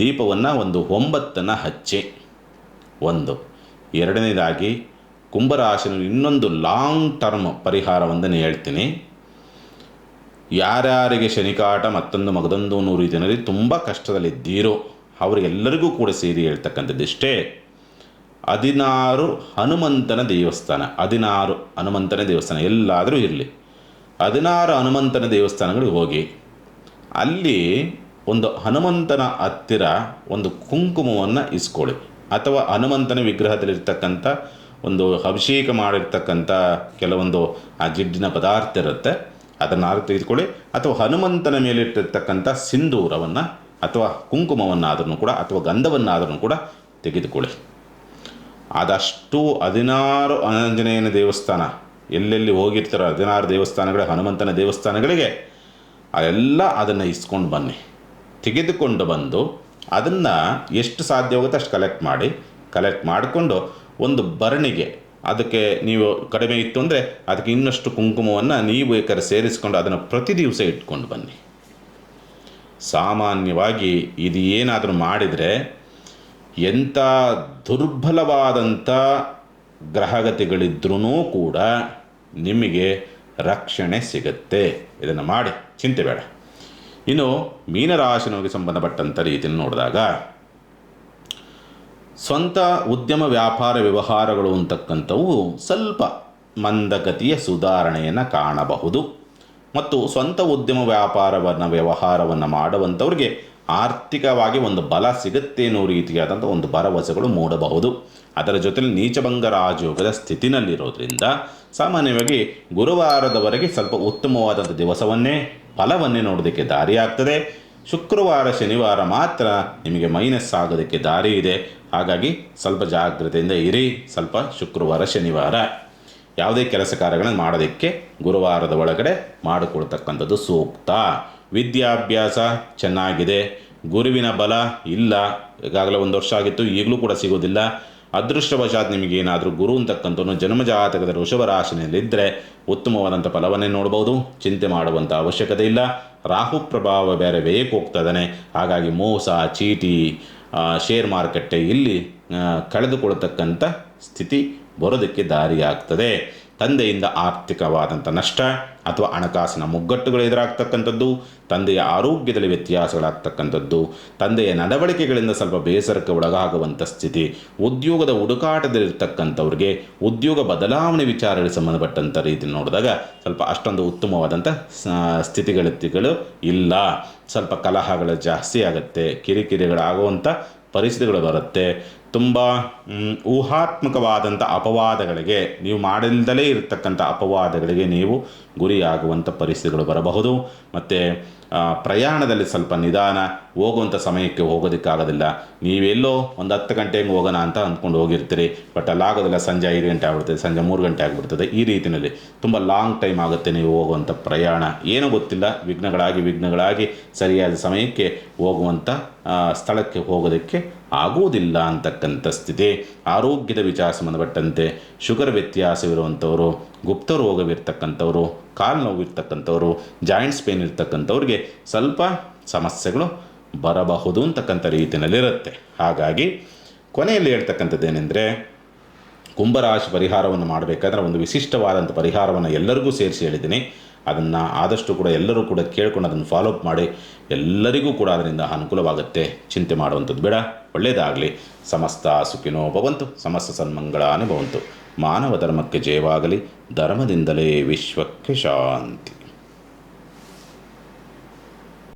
ದೀಪವನ್ನು ಒಂದು 9 ಹಚ್ಚಿ. ಒಂದು. ಎರಡನೇದಾಗಿ ಕುಂಭರಾಶಿನ ಇನ್ನೊಂದು ಲಾಂಗ್ ಟರ್ಮ್ ಪರಿಹಾರವೊಂದನ್ನು ಹೇಳ್ತೀನಿ. ಯಾರ್ಯಾರಿಗೆ ಶನಿಕಾಟ ಮಗದೊಂದು ರೀತಿಯಲ್ಲಿ ತುಂಬ ಕಷ್ಟದಲ್ಲಿದ್ದೀರೋ ಅವರಿಗೆಲ್ಲರಿಗೂ ಕೂಡ ಸೇರಿ ಹೇಳ್ತಕ್ಕಂಥದ್ದಿಷ್ಟೇ. 16 ಹನುಮಂತನ ದೇವಸ್ಥಾನ, 16 ಹನುಮಂತನ ದೇವಸ್ಥಾನ ಎಲ್ಲಾದರೂ ಇರಲಿ, 16 ಹನುಮಂತನ ದೇವಸ್ಥಾನಗಳಿಗೆ ಹೋಗಿ ಅಲ್ಲಿ ಒಂದು ಹನುಮಂತನ ಹತ್ತಿರ ಒಂದು ಕುಂಕುಮವನ್ನು ಇಸ್ಕೊಳ್ಳಿ. ಅಥವಾ ಹನುಮಂತನ ವಿಗ್ರಹದಲ್ಲಿರ್ತಕ್ಕಂಥ ಒಂದು ಅಭಿಷೇಕ ಮಾಡಿರ್ತಕ್ಕಂಥ ಕೆಲವೊಂದು ಆ ಜಿಡ್ಡಿನ ಪದಾರ್ಥ ಇರುತ್ತೆ, ಅದನ್ನು ತೆಗೆದುಕೊಳ್ಳಿ. ಅಥವಾ ಹನುಮಂತನ ಮೇಲಿಟ್ಟಿರ್ತಕ್ಕಂಥ ಸಿಂಧೂರವನ್ನು ಅಥವಾ ಕುಂಕುಮವನ್ನಾದರೂ ಕೂಡ ಅಥವಾ ಗಂಧವನ್ನಾದರೂ ಕೂಡ ತೆಗೆದುಕೊಳ್ಳಿ. ಆದಷ್ಟು 16 ಆಂಜನೇಯನ ದೇವಸ್ಥಾನ ಎಲ್ಲೆಲ್ಲಿ ಹೋಗಿರ್ತಾರೋ 16 ದೇವಸ್ಥಾನಗಳ ಹನುಮಂತನ ದೇವಸ್ಥಾನಗಳಿಗೆ ಎಲ್ಲ ಅದನ್ನು ಇಸ್ಕೊಂಡು ಬನ್ನಿ. ತೆಗೆದುಕೊಂಡು ಬಂದು ಅದನ್ನು ಎಷ್ಟು ಸಾಧ್ಯವಾಗುತ್ತೆ ಅಷ್ಟು ಕಲೆಕ್ಟ್ ಮಾಡಿಕೊಂಡು ಒಂದು ಭರಣಿಗೆ, ಅದಕ್ಕೆ ನೀವು ಕಡಿಮೆ ಇತ್ತು ಅಂದರೆ ಅದಕ್ಕೆ ಇನ್ನಷ್ಟು ಕುಂಕುಮವನ್ನು ನೀವು ಬೇಕಾದ್ರೆ ಸೇರಿಸ್ಕೊಂಡು ಅದನ್ನು ಪ್ರತಿ ದಿವಸ ಇಟ್ಕೊಂಡು ಬನ್ನಿ. ಸಾಮಾನ್ಯವಾಗಿ ಇದು ಏನಾದರೂ ಮಾಡಿದರೆ ಎಂಥ ದುರ್ಬಲವಾದಂಥ ಗ್ರಹಗತಿಗಳಿದ್ರೂ ಕೂಡ ನಿಮಗೆ ರಕ್ಷಣೆ ಸಿಗುತ್ತೆ. ಇದನ್ನು ಮಾಡಿ ಚಿಂತೆ ಬೇಡ. ಇನ್ನು ಮೀನರಾಶಿನವರಿಗೆ ಸಂಬಂಧಪಟ್ಟಂಥ ರೀತಿಯಲ್ಲಿ ನೋಡಿದಾಗ ಸ್ವಂತ ಉದ್ಯಮ ವ್ಯಾಪಾರ ವ್ಯವಹಾರಗಳು ಅಂತಕ್ಕಂಥವು ಸ್ವಲ್ಪ ಮಂದಗತಿಯ ಸುಧಾರಣೆಯನ್ನು ಕಾಣಬಹುದು. ಮತ್ತು ಸ್ವಂತ ಉದ್ಯಮ ವ್ಯವಹಾರವನ್ನು ಮಾಡುವಂಥವ್ರಿಗೆ ಆರ್ಥಿಕವಾಗಿ ಒಂದು ಬಲ ಸಿಗುತ್ತೆ ಅನ್ನೋ ರೀತಿಯಾದಂಥ ಒಂದು ಭರವಸೆಗಳು ಮೂಡಬಹುದು. ಅದರ ಜೊತೆಲಿ ನೀಚಭಂಗ ರಾಜಯೋಗದ ಸ್ಥಿತಿನಲ್ಲಿರೋದ್ರಿಂದ ಸಾಮಾನ್ಯವಾಗಿ ಗುರುವಾರದವರೆಗೆ ಸ್ವಲ್ಪ ಉತ್ತಮವಾದಂಥ ದಿವಸವನ್ನೇ ಫಲವನ್ನೇ ನೋಡೋದಕ್ಕೆ ದಾರಿಯಾಗ್ತದೆ. ಶುಕ್ರವಾರ ಶನಿವಾರ ಮಾತ್ರ ನಿಮಗೆ ಮೈನಸ್ ಆಗೋದಕ್ಕೆ ದಾರಿ ಇದೆ. ಹಾಗಾಗಿ ಸ್ವಲ್ಪ ಜಾಗ್ರತೆಯಿಂದ ಇರಿ. ಸ್ವಲ್ಪ ಶುಕ್ರವಾರ ಶನಿವಾರ ಯಾವುದೇ ಕೆಲಸ ಕಾರ್ಯಗಳನ್ನು ಮಾಡೋದಕ್ಕೆ ಗುರುವಾರದ ಒಳಗಡೆ ಮಾಡಿಕೊಳ್ತಕ್ಕಂಥದ್ದು ಸೂಕ್ತ. ವಿದ್ಯಾಭ್ಯಾಸ ಚೆನ್ನಾಗಿದೆ. ಗುರುವಿನ ಬಲ ಇಲ್ಲ, ಈಗಾಗಲೇ 1 ವರ್ಷ ಆಗಿತ್ತು, ಈಗಲೂ ಕೂಡ ಸಿಗೋದಿಲ್ಲ. ಅದೃಷ್ಟವಶಾತ್ ನಿಮಗೇನಾದರೂ ಗುರು ಅಂತಕ್ಕಂಥವನು ಜನ್ಮಜಾತಕದ ವೃಷಭ ರಾಶಿಯಲ್ಲಿದ್ದರೆ ಉತ್ತಮವಾದಂಥ ಫಲವನ್ನೇ ನೋಡ್ಬೋದು. ಚಿಂತೆ ಮಾಡುವಂಥ ಅವಶ್ಯಕತೆ ಇಲ್ಲ. ರಾಹು ಪ್ರಭಾವ ಬೇರೆ ಬೇಕು ಹೋಗ್ತದಾನೆ. ಹಾಗಾಗಿ ಮೋಸ, ಚೀಟಿ, ಶೇರ್ ಮಾರುಕಟ್ಟೆ ಇಲ್ಲಿ ಕಳೆದುಕೊಳ್ತಕ್ಕಂಥ ಸ್ಥಿತಿ ಬರೋದಕ್ಕೆ ದಾರಿಯಾಗ್ತದೆ. ತಂದೆಯಿಂದ ಆರ್ಥಿಕವಾದಂಥ ನಷ್ಟ ಅಥವಾ ಹಣಕಾಸಿನ ಮುಗ್ಗಟ್ಟುಗಳು ಎದುರಾಗ್ತಕ್ಕಂಥದ್ದು, ತಂದೆಯ ಆರೋಗ್ಯದಲ್ಲಿ ವ್ಯತ್ಯಾಸಗಳಾಗ್ತಕ್ಕಂಥದ್ದು, ತಂದೆಯ ನಡವಳಿಕೆಗಳಿಂದ ಸ್ವಲ್ಪ ಬೇಸರಕ್ಕೆ ಒಳಗಾಗುವಂಥ ಸ್ಥಿತಿ, ಉದ್ಯೋಗದ ಹುಡುಕಾಟದಲ್ಲಿರ್ತಕ್ಕಂಥವ್ರಿಗೆ ಉದ್ಯೋಗ ಬದಲಾವಣೆ ವಿಚಾರಗಳಿಗೆ ಸಂಬಂಧಪಟ್ಟಂಥ ರೀತಿ ನೋಡಿದಾಗ ಸ್ವಲ್ಪ ಅಷ್ಟೊಂದು ಉತ್ತಮವಾದಂಥ ಸ್ಥಿತಿಗತಿಗಳು ಇಲ್ಲ. ಸ್ವಲ್ಪ ಕಲಹಗಳು ಜಾಸ್ತಿ ಆಗುತ್ತೆ, ಕಿರಿಕಿರಿಗಳಾಗುವಂಥ ಪರಿಸ್ಥಿತಿಗಳು ಬರುತ್ತೆ. ತುಂಬ ಊಹಾತ್ಮಕವಾದಂಥ ಅಪವಾದಗಳಿಗೆ, ನೀವು ಮಾಡಿಲ್ದಲೇ ಇರತಕ್ಕಂಥ ಅಪವಾದಗಳಿಗೆ ನೀವು ಗುರಿಯಾಗುವಂಥ ಪರಿಸ್ಥಿತಿಗಳು ಬರಬಹುದು. ಮತ್ತು ಪ್ರಯಾಣದಲ್ಲಿ ಸ್ವಲ್ಪ ನಿಧಾನ, ಹೋಗುವಂಥ ಸಮಯಕ್ಕೆ ಹೋಗೋದಕ್ಕಾಗೋದಿಲ್ಲ. ನೀವೆಲ್ಲೋ ಒಂದು 10 ಗಂಟೆಗೆ ಹೋಗೋಣ ಅಂತ ಅಂದ್ಕೊಂಡು ಹೋಗಿರ್ತೀರಿ, ಬಟ್ ಅಲ್ಲಾಗೋದಿಲ್ಲ. ಸಂಜೆ 5 ಗಂಟೆ ಆಗಿಬಿಡ್ತದೆ, ಸಂಜೆ 3 ಗಂಟೆ ಆಗಿಬಿಡ್ತದೆ. ಈ ರೀತಿಯಲ್ಲಿ ತುಂಬ ಲಾಂಗ್ ಟೈಮ್ ಆಗುತ್ತೆ ನೀವು ಹೋಗುವಂಥ ಪ್ರಯಾಣ. ಏನೂ ಗೊತ್ತಿಲ್ಲ, ವಿಘ್ನಗಳಾಗಿ ಸರಿಯಾದ ಸಮಯಕ್ಕೆ ಹೋಗುವಂಥ ಸ್ಥಳಕ್ಕೆ ಹೋಗೋದಕ್ಕೆ ಆಗುವುದಿಲ್ಲ ಅಂತಕ್ಕಂಥ ಸ್ಥಿತಿ. ಆರೋಗ್ಯದ ವಿಚಾರ ಸಂಬಂಧಪಟ್ಟಂತೆ ಶುಗರ್ ವ್ಯತ್ಯಾಸವಿರುವಂಥವರು, ಗುಪ್ತ ರೋಗವಿರ್ತಕ್ಕಂಥವ್ರು, ಕಾಲು ನೋವಿರ್ತಕ್ಕಂಥವ್ರು, ಜಾಯಿಂಟ್ಸ್ ಪೇನ್ ಇರ್ತಕ್ಕಂಥವ್ರಿಗೆ ಸ್ವಲ್ಪ ಸಮಸ್ಯೆಗಳು ಬರಬಹುದು ಅಂತಕ್ಕಂಥ ರೀತಿಯಲ್ಲಿರುತ್ತೆ. ಹಾಗಾಗಿ ಕೊನೆಯಲ್ಲಿ ಹೇಳ್ತಕ್ಕಂಥದ್ದೇನೆಂದರೆ, ಕುಂಭರಾಶಿ ಪರಿಹಾರವನ್ನು ಮಾಡಬೇಕಾದ್ರೆ ಒಂದು ವಿಶಿಷ್ಟವಾದಂಥ ಪರಿಹಾರವನ್ನು ಎಲ್ಲರಿಗೂ ಸೇರಿಸಿ ಹೇಳಿದ್ದೀನಿ. ಅದನ್ನು ಆದಷ್ಟು ಕೂಡ ಎಲ್ಲರೂ ಕೂಡ ಕೇಳ್ಕೊಂಡು ಅದನ್ನು ಫಾಲೋಅಪ್ ಮಾಡಿ. ಎಲ್ಲರಿಗೂ ಕೂಡ ಅದರಿಂದ ಅನುಕೂಲವಾಗುತ್ತೆ. ಚಿಂತೆ ಮಾಡುವಂಥದ್ದು ಬೇಡ. ಒಳ್ಳೆಯದಾಗಲಿ. ಸಮಸ್ತ ಸುಖಿನೋ ಭವಂತು, ಸಮಸ್ತ ಸನ್ಮಂಗಳಾನಿ ಭವಂತು. ಮಾನವ ಧರ್ಮಕ್ಕೆ ಜಯವಾಗಲಿ. ಧರ್ಮದಿಂದಲೇ ವಿಶ್ವಕ್ಕೆ ಶಾಂತಿ.